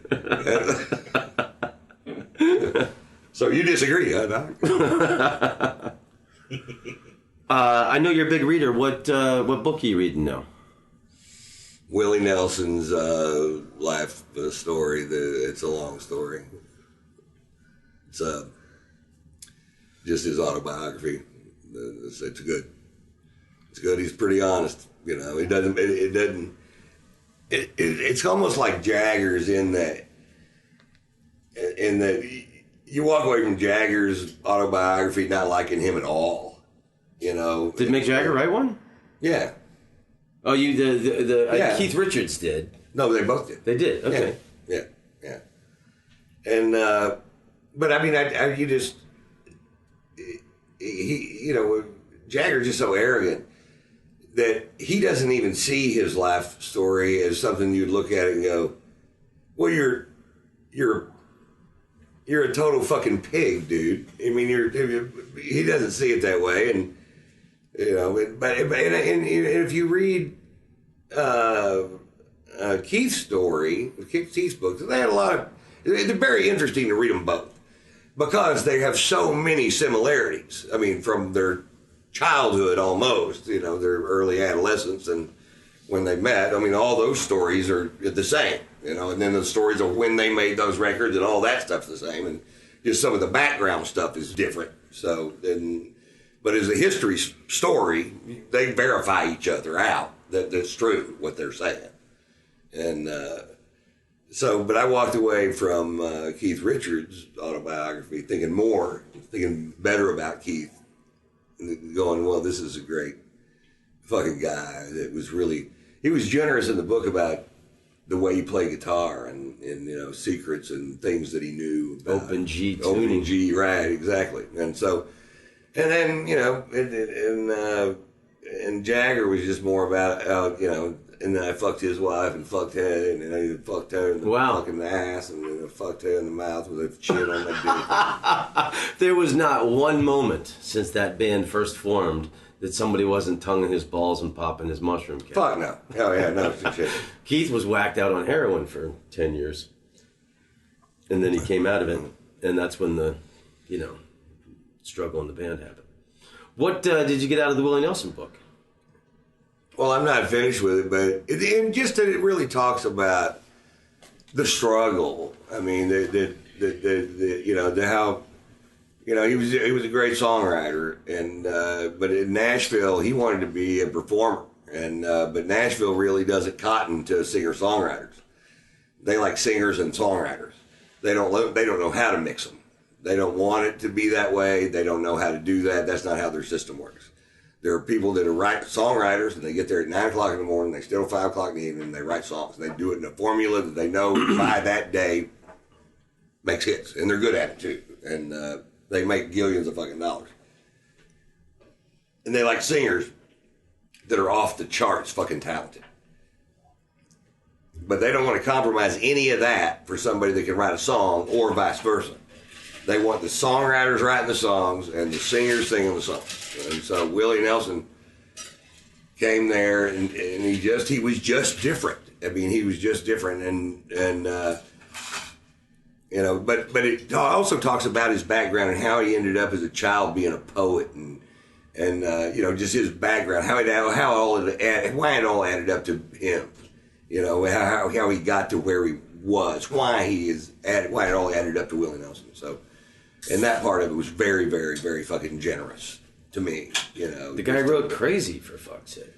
So you disagree, huh, Doc? I know you're a big reader. What book are you reading now? Willie Nelson's life story. It's a long story. It's just his autobiography. It's good. It's good. He's pretty honest. It doesn't. It's almost like Jagger's in that. You walk away from Jagger's autobiography not liking him at all. Did Mick Jagger write one? Yeah. Oh, yeah. Keith Richards did. No, they both did. They did. Okay. Yeah. And but I mean, Jagger's just so arrogant that he doesn't even see his life story as something you'd look at it and go, well, you're a total fucking pig, dude. I mean, he doesn't see it that way, and but if you read Keith's story, Keith's books, they had a lot of. They're very interesting to read them both because they have so many similarities. I mean, from their childhood almost, their early adolescence and when they met. I mean, all those stories are the same. And then the stories of when they made those records and all that stuff's the same, and just some of the background stuff is different. But as a history story, they verify each other out that that's true what they're saying. And but I walked away from Keith Richards' autobiography thinking better about Keith, and going, well, this is a great fucking guy. That was really, he was generous in the book about the way he played guitar and secrets and things that he knew about. Open G tuning. Open G, right, exactly. And so, and then, and Jagger was just more about, and then I fucked his wife and fucked her, and then I fucked her in the fucking ass, and then I fucked her in the mouth with a chin on my dick. There was not one moment since that band first formed that somebody wasn't tonguing his balls and popping his mushroom cap. Fuck no. Oh yeah, no shit. Keith was whacked out on heroin for 10 years. And then he came out of it, and that's when the, struggle in the band happened. What did you get out of the Willie Nelson book? Well, I'm not finished with it, but it really talks about the struggle. I mean, how he was a great songwriter, and but in Nashville he wanted to be a performer, and but Nashville really doesn't cotton to singer-songwriters. They like singers and songwriters. They don't know how to mix them. They don't want it to be that way. They don't know how to do that. That's not how their system works. There are people that are songwriters, and they get there at 9 o'clock in the morning, they stay till 5 o'clock in the evening, and they write songs. And they do it in a formula that they know by that day makes hits. And they're good at it, too. And they make gillions of fucking dollars. And they like singers that are off the charts fucking talented. But they don't want to compromise any of that for somebody that can write a song, or vice versa. They want the songwriters writing the songs and the singers singing the songs. And so Willie Nelson came there, and he was just different. I mean, he was just different, but it also talks about his background and how he ended up as a child being a poet, and just his background, why it all added up to him. How he got to where he was, why it all added up to Willie Nelson. So, and that part of it was very, very, very fucking generous to me. The guy wrote Crazy, for fuck's sake.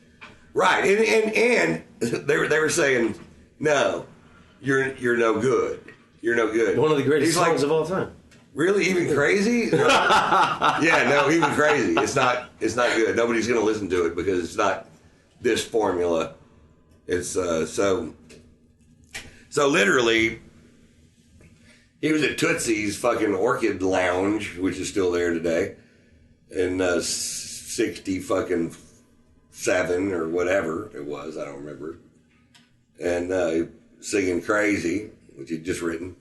Right, and they were saying, no, you're no good. You're no good. One of the greatest songs of all time. Really, even Crazy? Yeah, no, even Crazy. It's not good. Nobody's going to listen to it because it's not this formula. It's so literally, he was at Tootsie's fucking Orchid Lounge, which is still there today, in 60 fucking 7 or whatever it was, I don't remember, and singing Crazy, which he'd just written,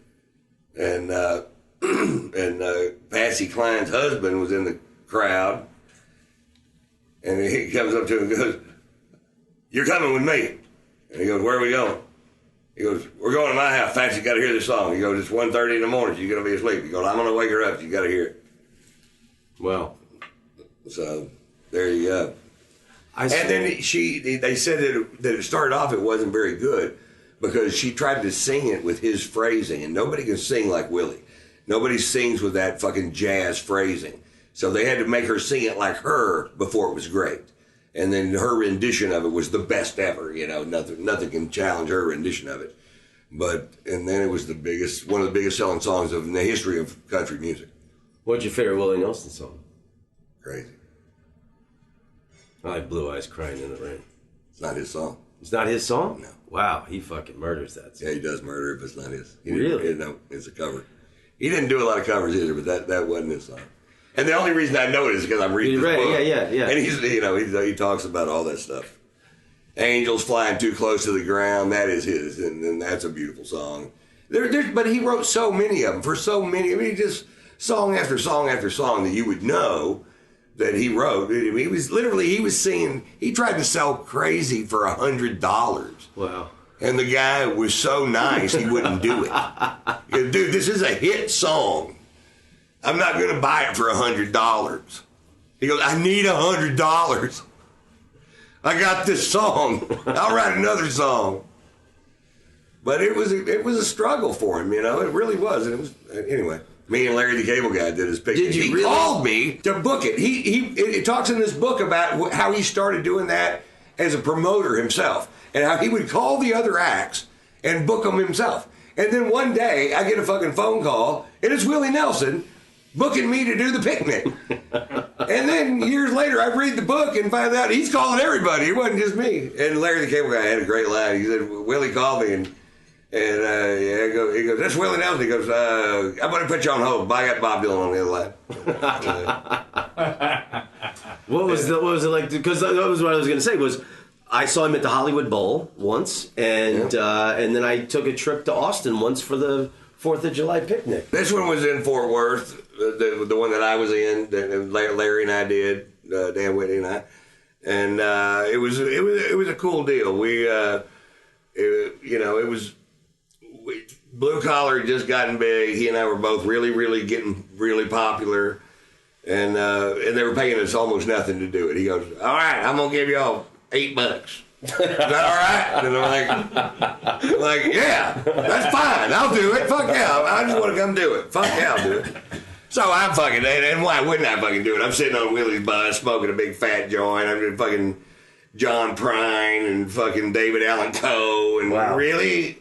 and Patsy Cline's husband was in the crowd, and he comes up to him and goes, "You're coming with me." And he goes, "Where are we going?" He goes, "We're going to my house. Patsy, you got to hear this song." He goes, "It's 1:30 in the morning. She's going to be asleep." He goes, "I'm going to wake her up. You got to hear it." Well, so there you go. And then they said that it started off, it wasn't very good because she tried to sing it with his phrasing, and nobody can sing like Willie. Nobody sings with that fucking jazz phrasing. So they had to make her sing it like her before it was great. And then her rendition of it was the best ever. Nothing can challenge her rendition of it. And then it was one of the biggest selling songs in the history of country music. What's your favorite Willie Nelson song? Crazy. I like Blue Eyes Crying in the Rain. It's not his song. It's not his song? No. Wow, he fucking murders that song. Yeah, he does murder it, but it's not his. Really? No, it's a cover. He didn't do a lot of covers either, but that wasn't his song. And the only reason I know it is because I'm reading his book. Yeah. And he talks about all that stuff. Angels Flying Too Close to the Ground, that is his, and that's a beautiful song. But he wrote so many of them, for so many. I mean, just song after song after song that you would know that he wrote. He was singing, he tried to sell Crazy for $100. Wow. And the guy was so nice, he wouldn't do it. He goes, "Dude, this is a hit song. I'm not going to buy it for $100. He goes, "I need $100. I got this song. I'll write another song." But it was a struggle for him, It really was. And it was, anyway. Me and Larry the Cable Guy did his picture. He called me to book it. It talks in this book about how he started doing that as a promoter himself. and how he would call the other acts and book them himself. And then one day, I get a fucking phone call, and it's Willie Nelson booking me to do the picnic. And then years later, I read the book and find out he's calling everybody. It wasn't just me. And Larry the Cable Guy had a great line. He said, Willie called me, and he goes, that's Willie Nelson. He goes, I'm going to put you on hold. I got Bob Dylan on the other line. What was it like? Because that was what I was going to say was I saw him at the Hollywood Bowl once, and then I took a trip to Austin once for the 4th of July picnic. This one was in Fort Worth, the one that I was in, that Larry and I did, Dan Whitney and I, and it was a cool deal. Blue Collar had just gotten big. He and I were both really getting really popular, and they were paying us almost nothing to do it. He goes, all right, I'm gonna give y'all $8. Is that all right? And I'm like, yeah, that's fine. I'll do it. Fuck yeah. I just want to come do it. Fuck yeah, I'll do it. So I'm fucking, and why wouldn't I fucking do it? I'm sitting on Willie's bus smoking a big fat joint. I'm just fucking John Prine and fucking David Allan Coe. And wow. Really?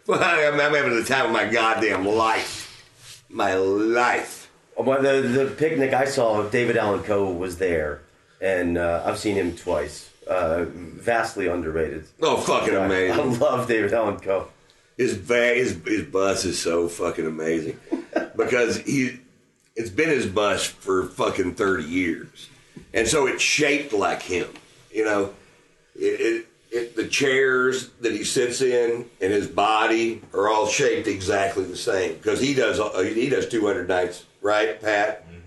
Well, I'm having the time of my goddamn life. My life. Well, the picnic I saw, David Allan Coe was there, and I've seen him twice. Vastly underrated. Oh, fucking amazing. I love David Allan Coe. His bus is so fucking amazing because it's been his bus for fucking 30 years. And so it's shaped like him. You know, the chairs that he sits in and his body are all shaped exactly the same because he does 200 nights, right, Pat? Mm-hmm.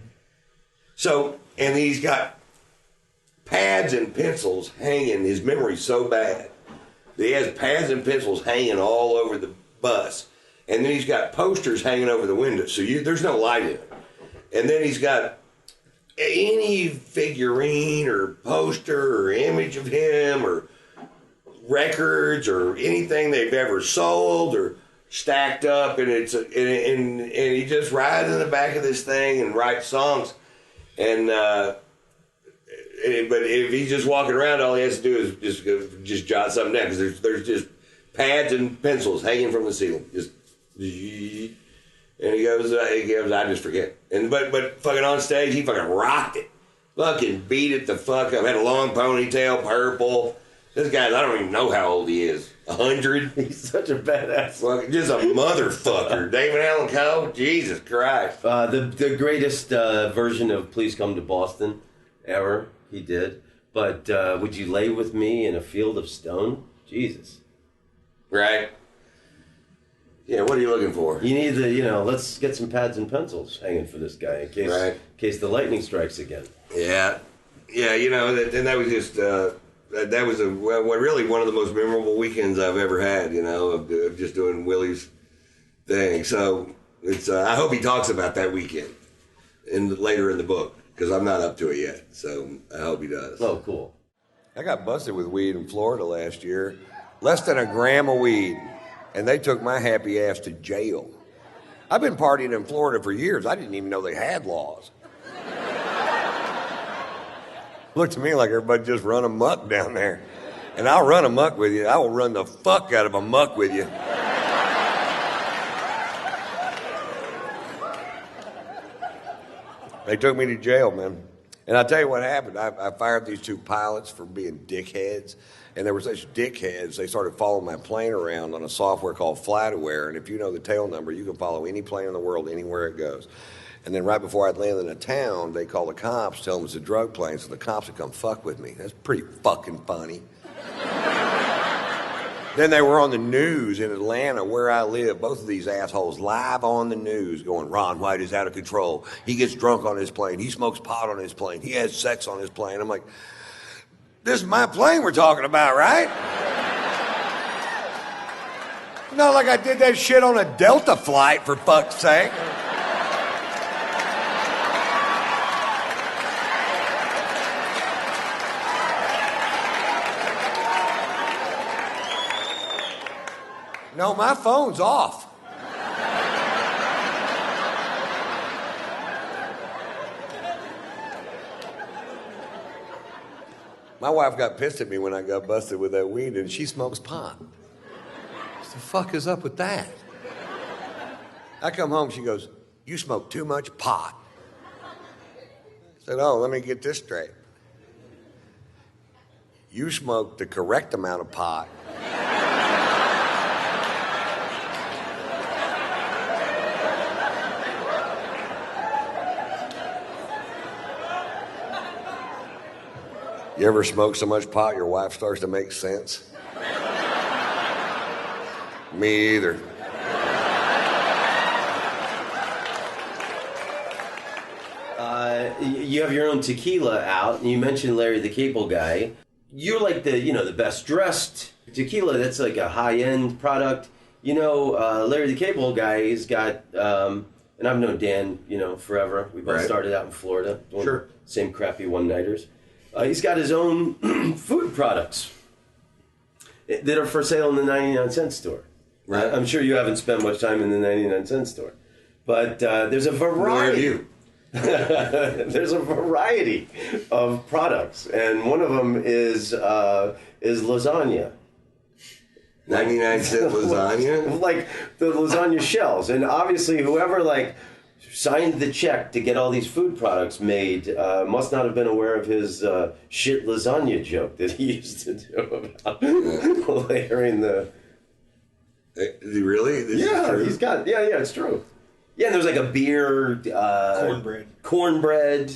So, and he's got pads and pencils hanging. His memory's so bad that he has pads and pencils hanging all over the bus. And then he's got posters hanging over the window, so there's no light in it. And then he's got any figurine or poster or image of him or records or anything they've ever sold or stacked up, and and he just rides in the back of this thing and writes songs. And but if he's just walking around, all he has to do is just jot something down because there's just pads and pencils hanging from the ceiling. And he goes, I just forget. And but fucking on stage, he fucking rocked it, fucking beat it the fuck up. Had a long ponytail, purple. This guy, I don't even know how old he is. 100. He's such a badass. Fucking just a motherfucker. David Allan Coe, Jesus Christ. The greatest version of "Please Come to Boston" ever. He did. But would you lay with me in a field of stone? Jesus. Right. Yeah, what are you looking for? You need let's get some pads and pencils hanging for this guy in case the lightning strikes again. Yeah. Yeah, and that was just, that was really one of the most memorable weekends I've ever had, of just doing Willie's thing. So it's, I hope he talks about that weekend later in the book. Because I'm not up to it yet, so I hope he does. Oh, cool. I got busted with weed in Florida last year. Less than a gram of weed. And they took my happy ass to jail. I've been partying in Florida for years. I didn't even know they had laws. Looked to me like everybody just run amok down there. And I'll run amok with you. I will run the fuck out of amok with you. They took me to jail, man. And I'll tell you what happened. I fired these two pilots for being dickheads. And they were such dickheads, they started following my plane around on a software called FlightAware. And if you know the tail number, you can follow any plane in the world anywhere it goes. And then right before I'd land in a town, they call the cops, tell them it's a drug plane, so the cops would come fuck with me. That's pretty fucking funny. Then they were on the news in Atlanta, where I live, both of these assholes live on the news going, Ron White is out of control. He gets drunk on his plane. He smokes pot on his plane. He has sex on his plane. I'm like, this is my plane we're talking about, right? Not like I did that shit on a Delta flight, for fuck's sake. No, my phone's off. My wife got pissed at me when I got busted with that weed, and she smokes pot. What the fuck is up with that? I come home, she goes, "You smoke too much pot." I said, "Oh, let me get this straight. You smoke the correct amount of pot." You ever smoke so much pot your wife starts to make sense? Me either. You have your own tequila out, and you mentioned Larry the Cable Guy. You're like the best dressed tequila. That's like a high end product. Larry the Cable Guy has got, and I've known Dan, forever. We both started out in Florida, doing same crappy one-nighters. He's got his own food products that are for sale in the 99-cent store. Right. I'm sure you haven't spent much time in the 99-cent store, but there's a variety. Nor have you. There's a variety of products, and one of them is lasagna. 99-cent lasagna? Like the lasagna shells. And obviously whoever signed the check to get all these food products made must not have been aware of his shit lasagna joke that he used to do about layering the... Really? This yeah, is true? he's got... Yeah, it's true. Yeah, and there's like a beer... Cornbread.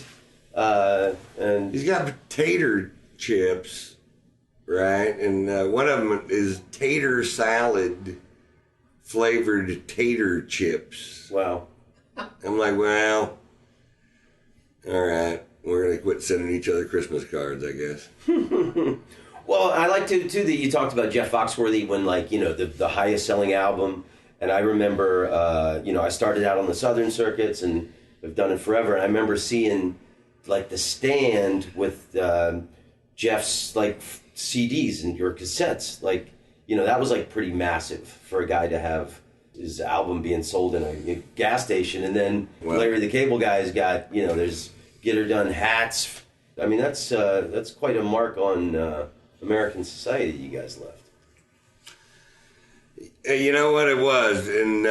And he's got potato chips, right? And one of them is tater salad flavored tater chips. Wow. I'm like, well, all right. We're going to quit sending each other Christmas cards, I guess. Well, I like too that you talked about Jeff Foxworthy when, the highest selling album. And I remember, I started out on the Southern circuits and I've done it forever. And I remember seeing, the stand with Jeff's, CDs and your cassettes. That was, pretty massive for a guy to have his album being sold in a gas station. And then Larry the Cable Guy's got, there's Get Her Done hats. I mean, that's quite a mark on American society you guys left. You know what it was, and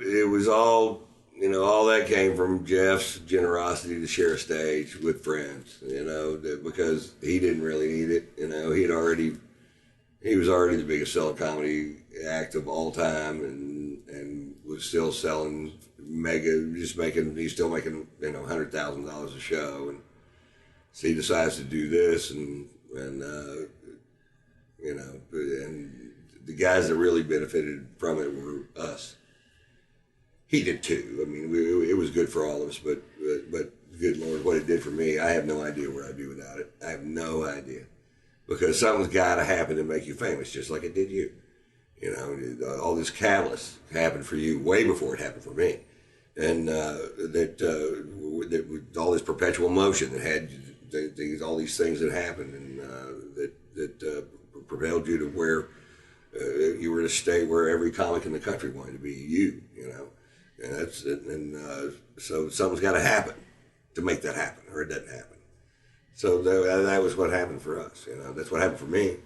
it was all, all that came from Jeff's generosity to share a stage with friends, because he didn't really need it. He was already the biggest selling comedy act of all time, and was still selling he's still making, $100,000 a show, and so he decides to do this, and the guys that really benefited from it were us. He did too. I mean, it was good for all of us, but good Lord, what it did for me, I have no idea what I'd do without it. I have no idea. Because something's got to happen to make you famous, just like it did you. All this catalyst happened for you way before it happened for me. And that with all this perpetual motion that had all these things that happened, and that propelled you to where you were to stay where every comic in the country wanted to be you, and that's it. And so something's got to happen to make that happen, or it doesn't happen. So that was what happened for us. That's what happened for me.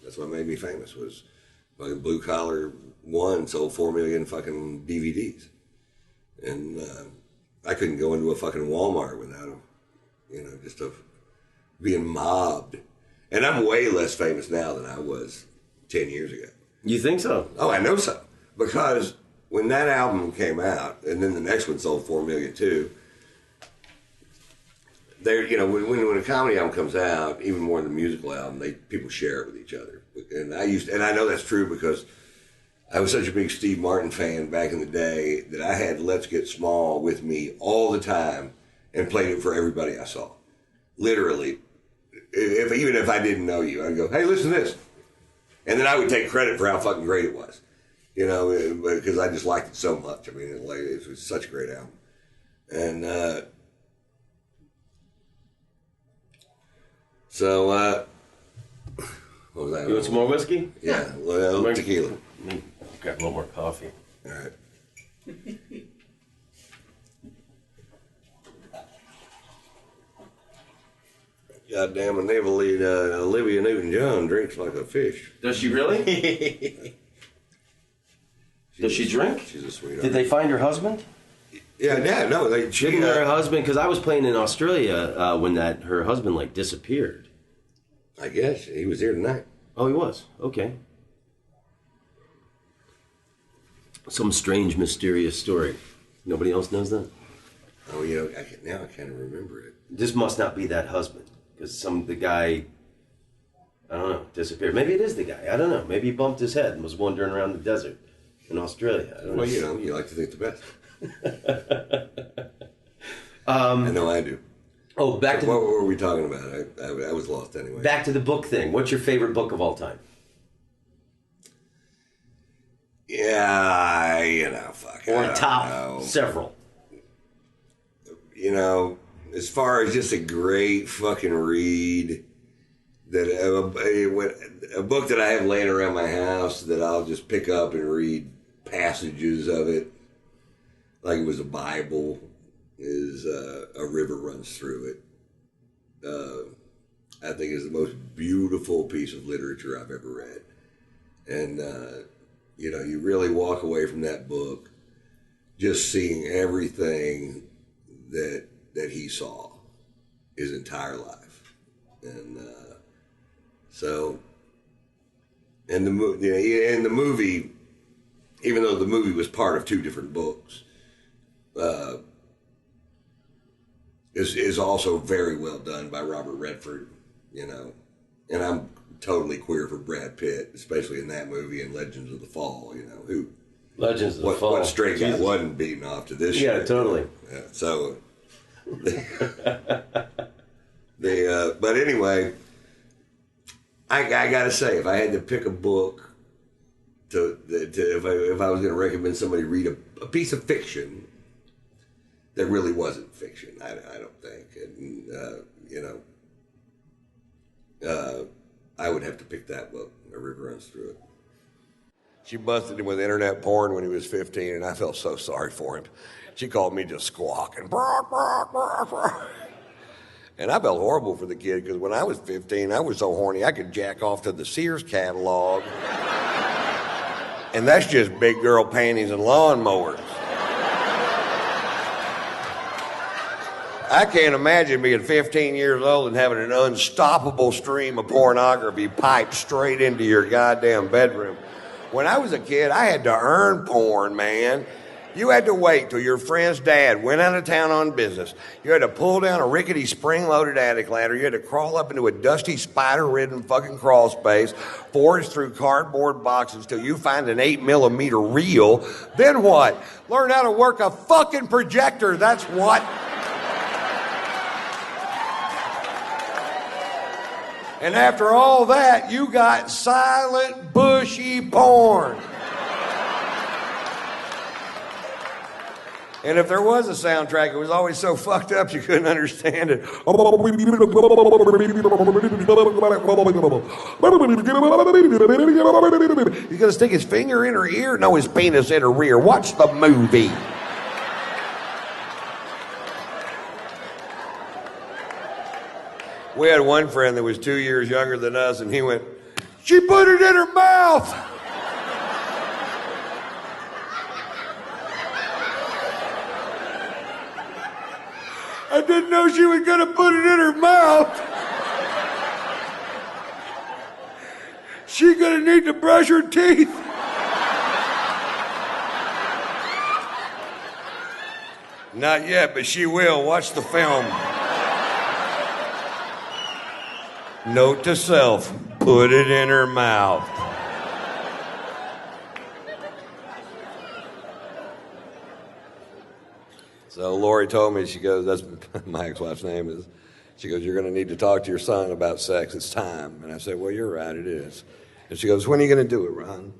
That's what made me famous. Was fucking Blue Collar One sold 4 million fucking DVDs, and I couldn't go into a fucking Walmart without just being mobbed. And I'm way less famous now than I was 10 years ago. You think so? Oh, I know so. Because when that album came out, and then the next one sold 4 million too, when a comedy album comes out, even more than the musical album, people share it with each other. And I know that's true because I was such a big Steve Martin fan back in the day that I had Let's Get Small with me all the time and played it for everybody I saw. Literally. Even if I didn't know you, I'd go, "Hey, listen to this." And then I would take credit for how fucking great it was, because I just liked it so much. I mean, it was such a great album. And so, what was that? You want some more whiskey? Yeah, well, tequila. Grab a little more coffee. All right. Goddamn, and they believe Olivia Newton-John drinks like a fish. Does she really? Does she drink? She's a sweetheart. Did they find her husband? Yeah, no. Didn't her husband? Because I was playing in Australia when her husband like disappeared. I guess he was here tonight. Oh, he was. Okay. Some strange, mysterious story. Nobody else knows that? Oh, now I kind of remember it. This must not be that husband, because the guy, I don't know, disappeared. Maybe it is the guy. I don't know. Maybe he bumped his head and was wandering around the desert in Australia. I don't know. You like to think the best. I know I do. Oh, what were we talking about? I was lost anyway. Back to the book thing. What's your favorite book of all time? Yeah, fuck. Or top several. As far as just a great fucking read, a book that I have laying around my house that I'll just pick up and read passages of it, like it was a Bible, is A River Runs Through It. I think is the most beautiful piece of literature I've ever read. And, you really walk away from that book just seeing everything that he saw his entire life. And and the movie, even though the movie was part of two different books, is also very well done by Robert Redford, and I'm totally queer for Brad Pitt, especially in that movie and Legends of the Fall, who Legends of the Fall. What straight guy wasn't beaten off to this shit. Yeah, totally. Yeah, so but anyway, I gotta say, if I had to pick a book if I was going to recommend somebody read a piece of fiction that really wasn't fiction, I don't think, and I would have to pick that book, A River Runs Through It. She busted him with internet porn when he was 15, and I felt so sorry for him. She called me just squawking. And I felt horrible for the kid, because when I was 15, I was so horny I could jack off to the Sears catalog. And that's just big girl panties and lawnmowers. I can't imagine being 15 years old and having an unstoppable stream of pornography piped straight into your goddamn bedroom. When I was a kid, I had to earn porn, man. You had to wait till your friend's dad went out of town on business. You had to pull down a rickety spring-loaded attic ladder. You had to crawl up into a dusty, spider-ridden fucking crawl space, forage through cardboard boxes till you find an 8mm reel. Then what? Learn how to work a fucking projector. That's what. And after all that, you got silent, bushy porn. And if there was a soundtrack, it was always so fucked up you couldn't understand it. He's going to stick his finger in her ear? No, his penis in her rear. Watch the movie. We had one friend that was 2 years younger than us, and he went, "She put it in her mouth." I didn't know she was going to put it in her mouth. She's going to need to brush her teeth. Not yet, but she will. Watch the film. Note to self, put it in her mouth. So Lori told me, she goes, that's my ex-wife's name is, she goes, "You're going to need to talk to your son about sex. It's time." And I said, "Well, you're right, it is." And she goes, "When are you going to do it, Ron?"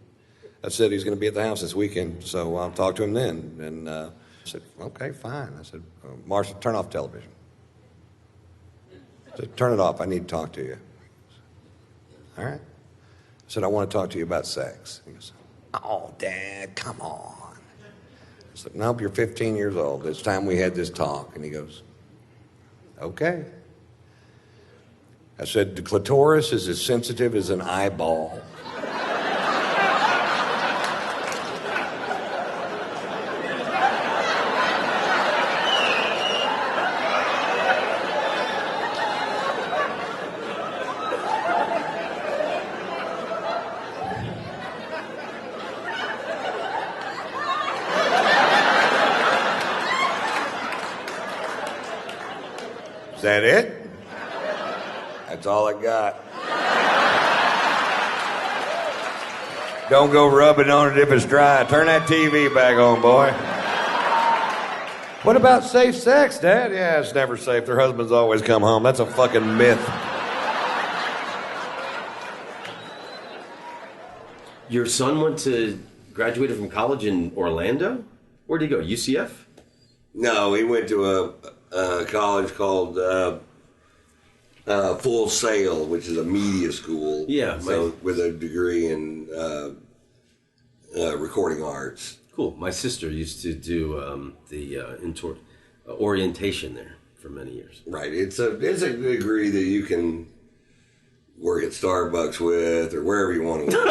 I said, "He's going to be at the house this weekend, so I'll talk to him then." And I said, "Okay, fine." I said, "Marcia, turn off television." I said, "Turn it off. I need to talk to you." "All right." I said, "I want to talk to you about sex." He goes, "Oh, Dad, come on." I said, "Nope, you're 15 years old. It's time we had this talk." And he goes, "Okay." I said, the clitoris is as sensitive as an eyeball. Is that it? That's all I got. Don't go rubbing on it if it's dry. Turn that TV back on, boy. What about safe sex, Dad? Yeah, it's never safe. Their husbands always come home. That's a fucking myth. Your son graduated from college in Orlando? Where'd he go, UCF? No, he went to a college called Full Sail, which is a media school. Yeah. So with a degree in recording arts. Cool. My sister used to do the orientation there for many years. Right. It's a degree that you can work at Starbucks with or wherever you want to work.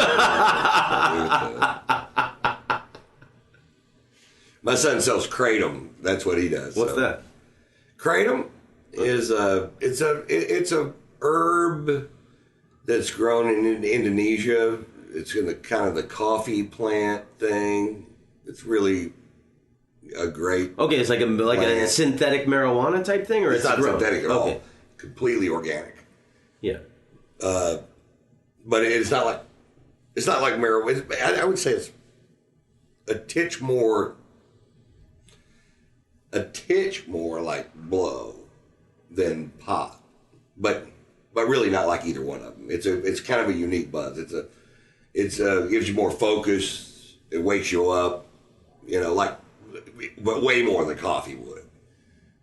My son sells kratom. That's what he does. What's that? Kratom is it's a herb that's grown in Indonesia. It's in the kind of the coffee plant thing. It's really a great. Okay, it's like a synthetic marijuana type thing, or it's not grown? synthetic at all. Completely organic. Yeah. But it's not like marijuana. I would say it's a titch more like blow than pot, but really not like either one of them. It's kind of a unique buzz. It gives you more focus. It wakes you up, but way more than coffee would.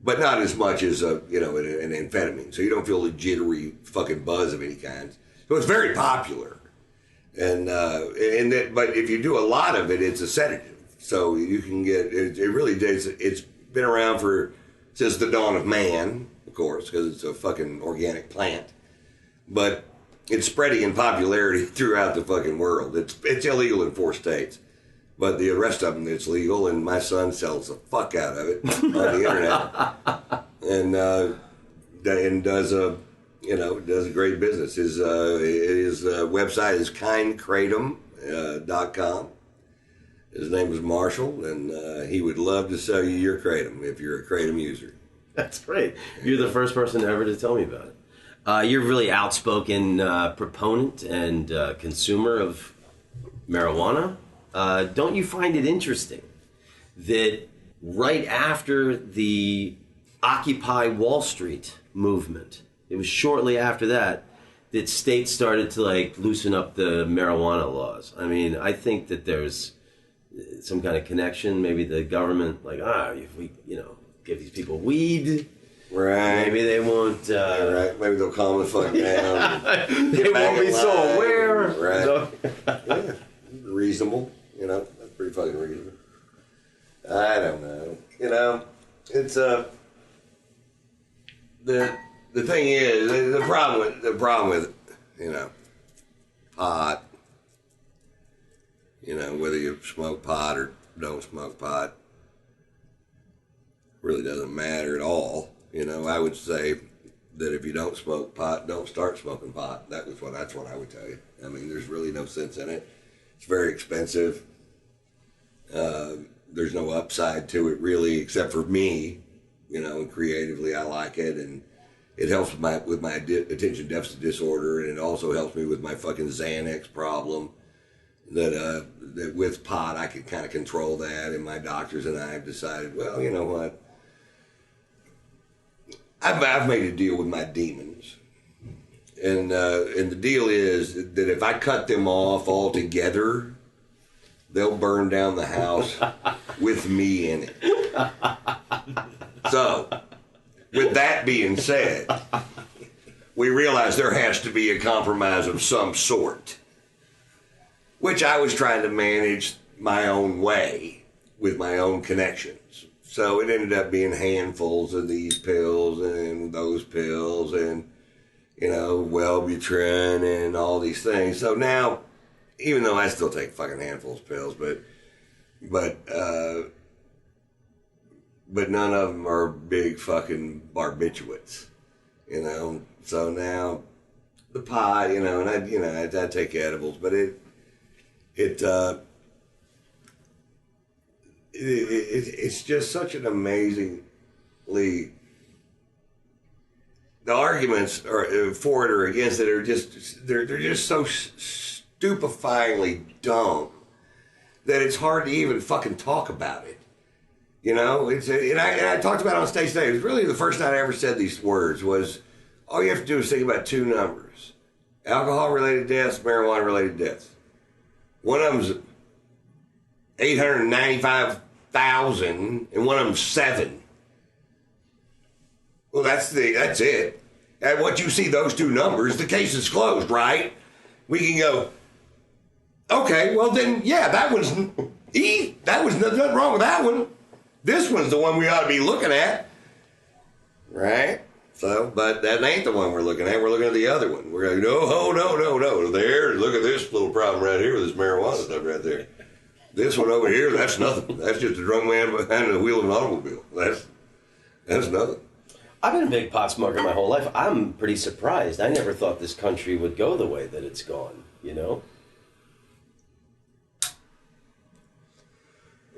But not as much as an amphetamine. So you don't feel a jittery fucking buzz of any kind. So it's very popular, but if you do a lot of it, it's a sedative. So you can get it. It really does. It's been around since the dawn of man, of course, because it's a fucking organic plant. But it's spreading in popularity throughout the fucking world. It's illegal in 4 states, but the rest of them it's legal. And my son sells the fuck out of it on the internet, and does a great business. His website is kindkratom.com. His name is Marshall, and he would love to sell you your kratom if you're a kratom user. That's great. You're the first person ever to tell me about it. You're a really outspoken proponent and consumer of marijuana. Don't you find it interesting that right after the Occupy Wall Street movement, it was shortly after that states started to loosen up the marijuana laws? I mean, I think that there's some kind of connection. Maybe the government, if we, give these people weed, right? Maybe they won't. Right? Maybe they'll calm the fuck down. They won't be so aware. Right? So. Yeah. Reasonable. That's pretty fucking reasonable. I don't know. It's the thing is the problem with pot. Whether you smoke pot or don't smoke pot really doesn't matter at all. I would say that if you don't smoke pot, don't start smoking pot. That's what I would tell you. I mean, there's really no sense in it. It's very expensive. There's no upside to it really, except for me. Creatively, I like it, and it helps with my attention deficit disorder, and it also helps me with my fucking Xanax problem. That with pot I can kind of control that, and my doctors and I have decided, well, you know what? I've made a deal with my demons, and the deal is that if I cut them off altogether, they'll burn down the house with me in it. So, with that being said, we realized there has to be a compromise of some sort, which I was trying to manage my own way with my own connections. So it ended up being handfuls of these pills and those pills, and Wellbutrin and all these things. So now, even though I still take fucking handfuls of pills, but none of them are big fucking barbiturates, So now, the pot, and I take edibles, but it's just such an amazingly. The arguments are for it or against it are they're just so stupefyingly dumb that it's hard to even fucking talk about it. And I talked about it on stage today. It was really the first night I ever said these words was, all you have to do is think about two numbers. Alcohol-related deaths, marijuana-related deaths. One of them's 895,000 and one of them's 7. Well, that's it. And once you see those two numbers, the case is closed, right? We can go, okay, well then, yeah, that was nothing wrong with that one. This one's the one we ought to be looking at, right? So, but that ain't the one we're looking at. We're looking at the other one. We're like, no. There, look at this little problem right here with this marijuana stuff right there. This one over here, that's nothing. That's just a drunk man behind the wheel of an automobile. That's nothing. I've been a big pot smoker my whole life. I'm pretty surprised. I never thought this country would go the way that it's gone, It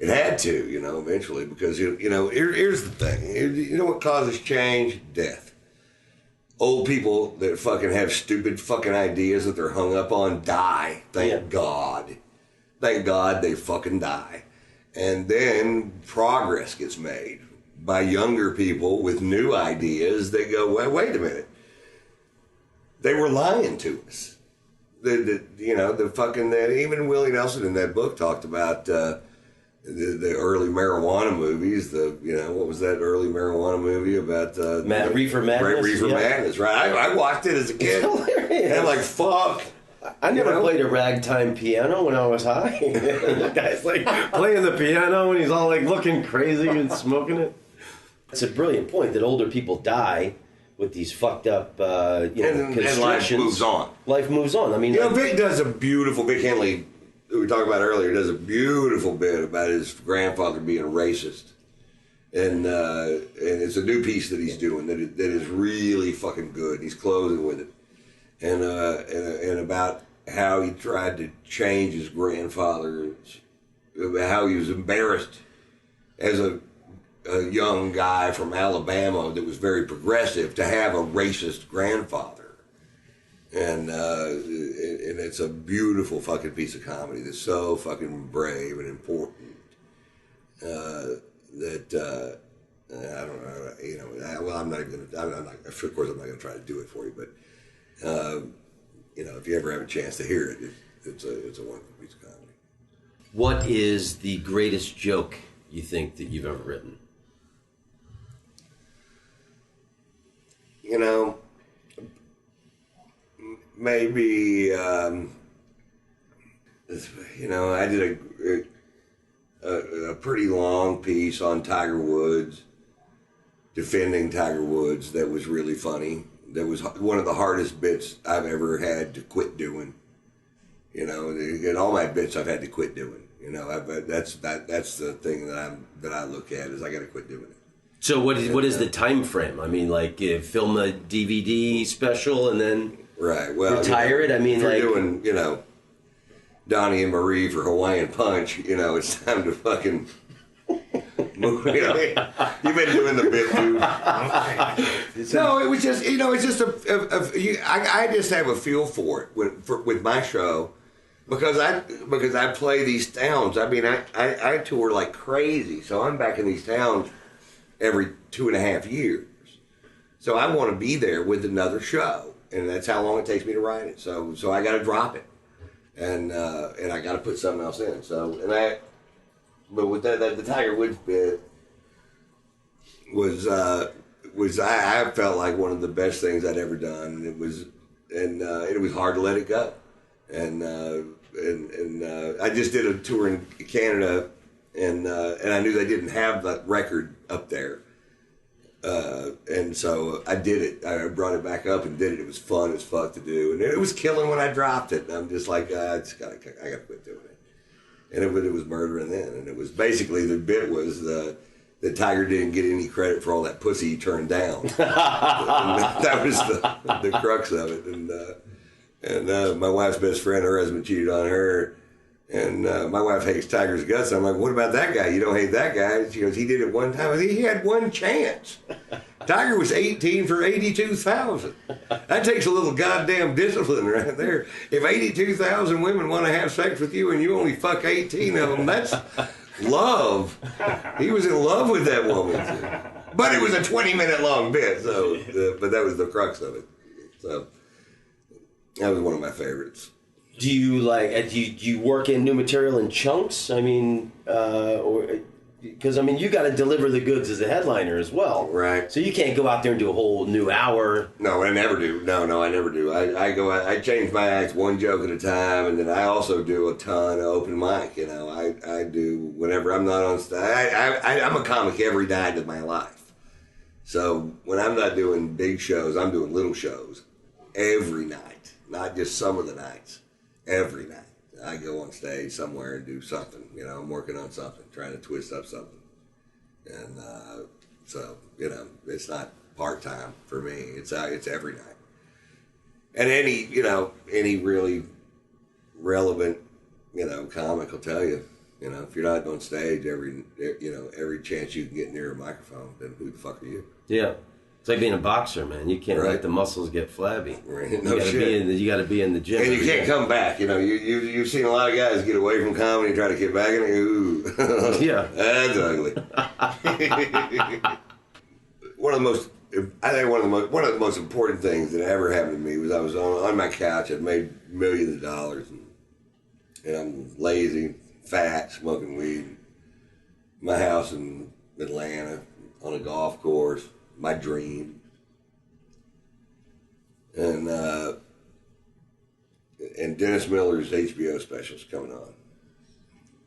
had to, eventually, because, here's the thing. You know what causes change? Death. Old people that fucking have stupid fucking ideas that they're hung up on die. Thank God. Thank God they fucking die. And then progress gets made by younger people with new ideas. They go, wait a minute. They were lying to us. Even Willie Nelson in that book talked about the early marijuana movies. What was that early marijuana movie about? Reefer Madness. Reefer Madness, right? I watched it as a kid. It's hilarious. And I'm like, fuck. I never played a ragtime piano when I was high. The guy's like playing the piano and he's all like looking crazy and smoking it. It's a brilliant point that older people die with these fucked up, and life moves on. Life moves on. I mean, Vic does a beautiful, Vic Henley, who we talked about earlier, does a beautiful bit about his grandfather being a racist. And it's a new piece that he's doing that is really fucking good. He's closing with it. And about how he tried to change his grandfather, how he was embarrassed as a young guy from Alabama that was very progressive to have a racist grandfather. And it's a beautiful fucking piece of comedy that's so fucking brave and important that I don't know, I'm not even gonna, of course I'm not gonna try to do it for you, but if you ever have a chance to hear it, it's a wonderful piece of comedy. What is the greatest joke you think that you've ever written? Maybe, I did a pretty long piece on Tiger Woods, defending Tiger Woods, that was really funny. That was one of the hardest bits I've ever had to quit doing. And all my bits I've had to quit doing. That's the thing that I look at is I got to quit doing it. So what is the time frame? I mean, like film a DVD special and then retire it. I mean, if you're doing Donnie and Marie for Hawaiian Punch. It's time to fucking. You've been doing the bit, dude. No, it was just it's just I just have a feel for it with my show because I play these towns. I mean, I tour like crazy, so I'm back in these towns every 2.5 years. So I want to be there with another show, and that's how long it takes me to write it. So I got to drop it, and I got to put something else in. But with that the Tiger Woods bit was I felt like one of the best things I'd ever done, and it was hard to let it go, and I just did a tour in Canada, and I knew they didn't have that record up there And so I did it. I brought it back up and did it. It was fun as fuck to do, and it was killing when I dropped it. And I'm just like, I gotta quit doing it. And it was murdering then, and it was basically the bit was that Tiger didn't get any credit for all that pussy he turned down. That was the crux of it. And my wife's best friend, her husband cheated on her. And my wife hates Tiger's guts. I'm like, what about that guy? You don't hate that guy? She goes, he did it one time. He had one chance. Tiger was 18 for 82,000. That takes a little goddamn discipline right there. If 82,000 women want to have sex with you and you only fuck 18 of them, that's love. He was in love with that woman. But it was a 20-minute long bit. So, but that was the crux of it. So that was one of my favorites. Do you do you work in new material in chunks? I mean, because you got to deliver the goods as a headliner as well, right? So you can't go out there and do a whole new hour. No, I never do. No, I never do. I change my acts one joke at a time, and then I also do a ton of open mic. I do whenever I'm not on stage. I'm a comic every night of my life. So when I'm not doing big shows, I'm doing little shows every night, not just some of the nights. Every night I go on stage somewhere and do something. I'm working on something, trying to twist up something. And so it's not part-time for me. It's every night. And any really relevant, comic will tell you, if you're not on stage every chance you can get near a microphone, then who the fuck are you? Yeah. It's like being a boxer, man. You can't let the muscles get flabby. Right. No shit. You got to be in the gym. And you can't come back. You've seen a lot of guys get away from comedy and try to get back in it. Ooh. Yeah. That's ugly. One of the most important things that ever happened to me was I was on my couch. I'd made millions of dollars, and I'm lazy, fat, smoking weed. My house in Atlanta on a golf course. My dream. And Dennis Miller's HBO special's coming on.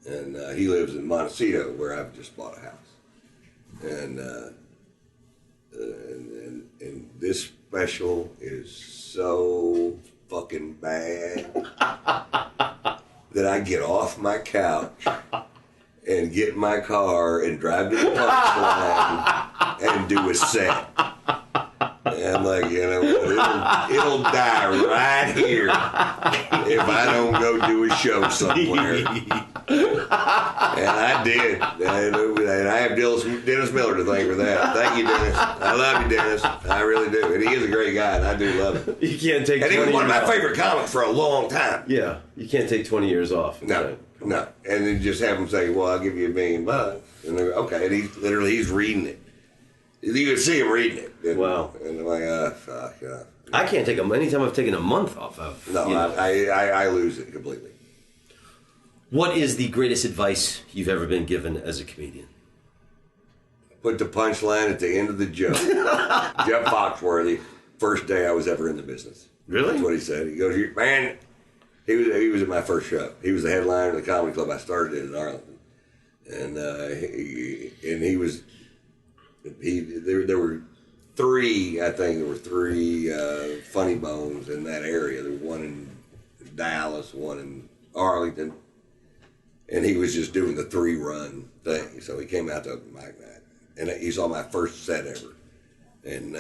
And he lives in Montecito, where I've just bought a house. And this special is so fucking bad that I get off my couch and get in my car and drive to the punchline and do a set. And I'm like, it'll die right here if I don't go do a show somewhere. And I did. And I have Dennis Miller to thank for that. Thank you, Dennis. I love you, Dennis. I really do. And he is a great guy, and I do love him. You can't take 20 years off. And he was one of my favorite comics for a long time. Yeah. You can't take 20 years off. No. And then just have him say, well, I'll give you $1 million. And they're okay. And he's reading it. You can see him reading it. Wow. And I'm like, fuck. I can't take anytime I've taken a month off. I lose it completely. What is the greatest advice you've ever been given as a comedian? Put the punchline at the end of the joke. Jeff Foxworthy, first day I was ever in the business. Really? That's what he said. He goes, man, he was at my first show. He was the headliner of the comedy club I started in Arlington. And there were three funny bones in that area. There was one in Dallas, one in Arlington, and he was just doing the 3-run thing. So he came out to open mic night, and he saw my first set ever. And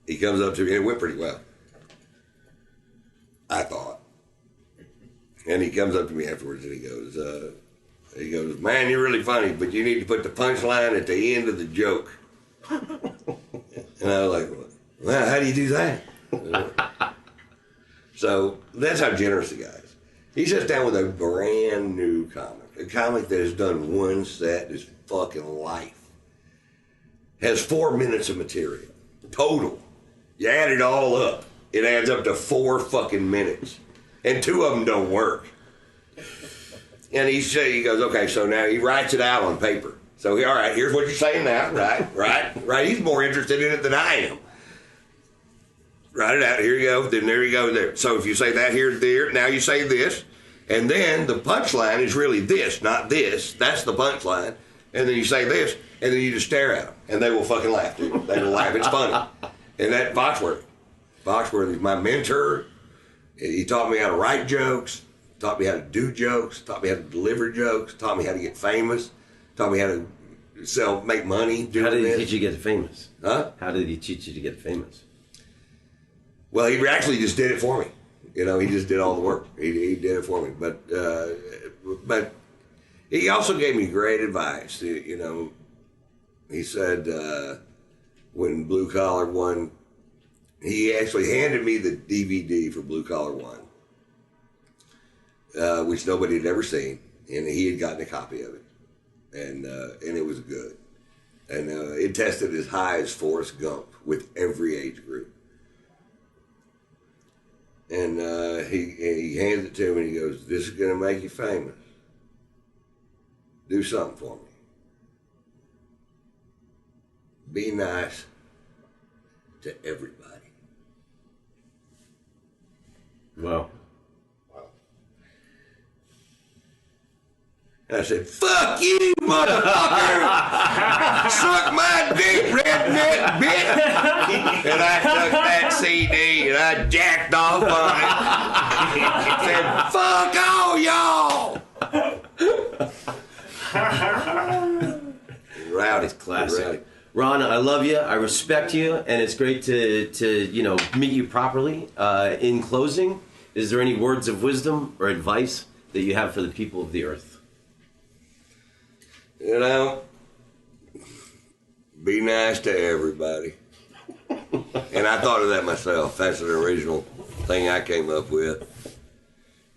he comes up to me, and it went pretty well, I thought. And he comes up to me afterwards, and he goes, man, you're really funny, but you need to put the punchline at the end of the joke. And I was like, well, how do you do that? So that's how generous the guy is. He sits down with a brand new comic, a comic that has done one set his fucking life, has 4 minutes of material, total. You add it all up, it adds up to 4 fucking minutes, and 2 of them don't work. And he goes, okay, so now he writes it out on paper. So, all right, here's what you're saying now, right. He's more interested in it than I am. Write it out, here you go, then there you go, there. So if you say that here, there, now you say this, and then the punchline is really this, not this. That's the punchline. And then you say this, and then you just stare at them, and they will fucking laugh, dude. They will laugh. It's funny. And that Foxworthy's my mentor. He taught me how to write jokes, taught me how to do jokes, taught me how to deliver jokes, taught me how to get famous, taught me how to make money. How did he teach you to get famous? Huh? How did he teach you to get famous? Well, he actually just did it for me. You know, he just did all the work. He did it for me. But he also gave me great advice. You know, he said when Blue Collar won, he actually handed me the DVD for Blue Collar 1, which nobody had ever seen, and he had gotten a copy of it, and it was good, and it tested as high as Forrest Gump with every age group, and he hands it to me and he goes, "This is going to make you famous. Do something for me. Be nice to everybody." Wow. And I said, "Fuck you, motherfucker! Suck my dick, redneck bitch!" And I took that CD and I jacked off on it. Said, "Fuck all y'all!" Rowdy, Classic. Rowdy. Ron, I love you. I respect you, and it's great to meet you properly. In closing, is there any words of wisdom or advice that you have for the people of the earth? You know, be nice to everybody. And I thought of that myself. That's an original thing I came up with.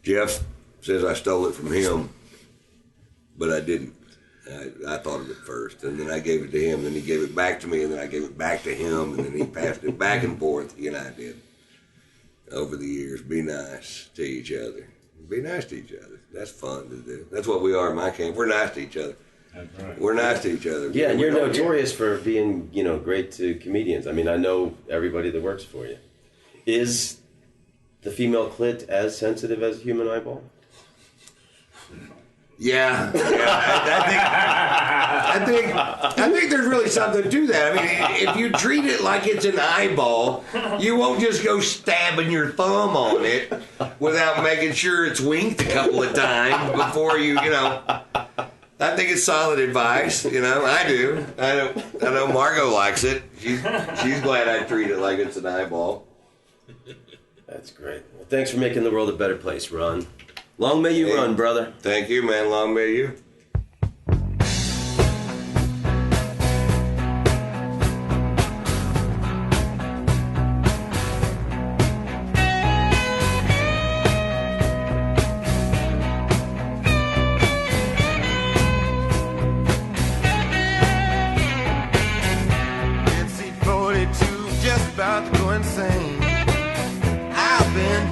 Jeff says I stole it from him, but I didn't. I thought of it first, and then I gave it to him, and then he gave it back to me, and then I gave it back to him, and then he passed it back and forth. He and I did over the years. Be nice to each other. Be nice to each other. That's fun to do. That's what we are in my camp. We're nice to each other. That's right. We're nice to each other. Yeah, and you're notorious for being, great to comedians. I mean, I know everybody that works for you. Is the female clit as sensitive as a human eyeball? Yeah. I think there's really something to that. I mean, if you treat it like it's an eyeball, you won't just go stabbing your thumb on it without making sure it's winked a couple of times before you know. I think it's solid advice. I do. I know Margot likes it. She's glad I treat it like it's an eyeball. That's great. Well, thanks for making the world a better place, Ron. Long may you run, brother. Thank you, man. Long may you. NC 42 just about to go insane. I've been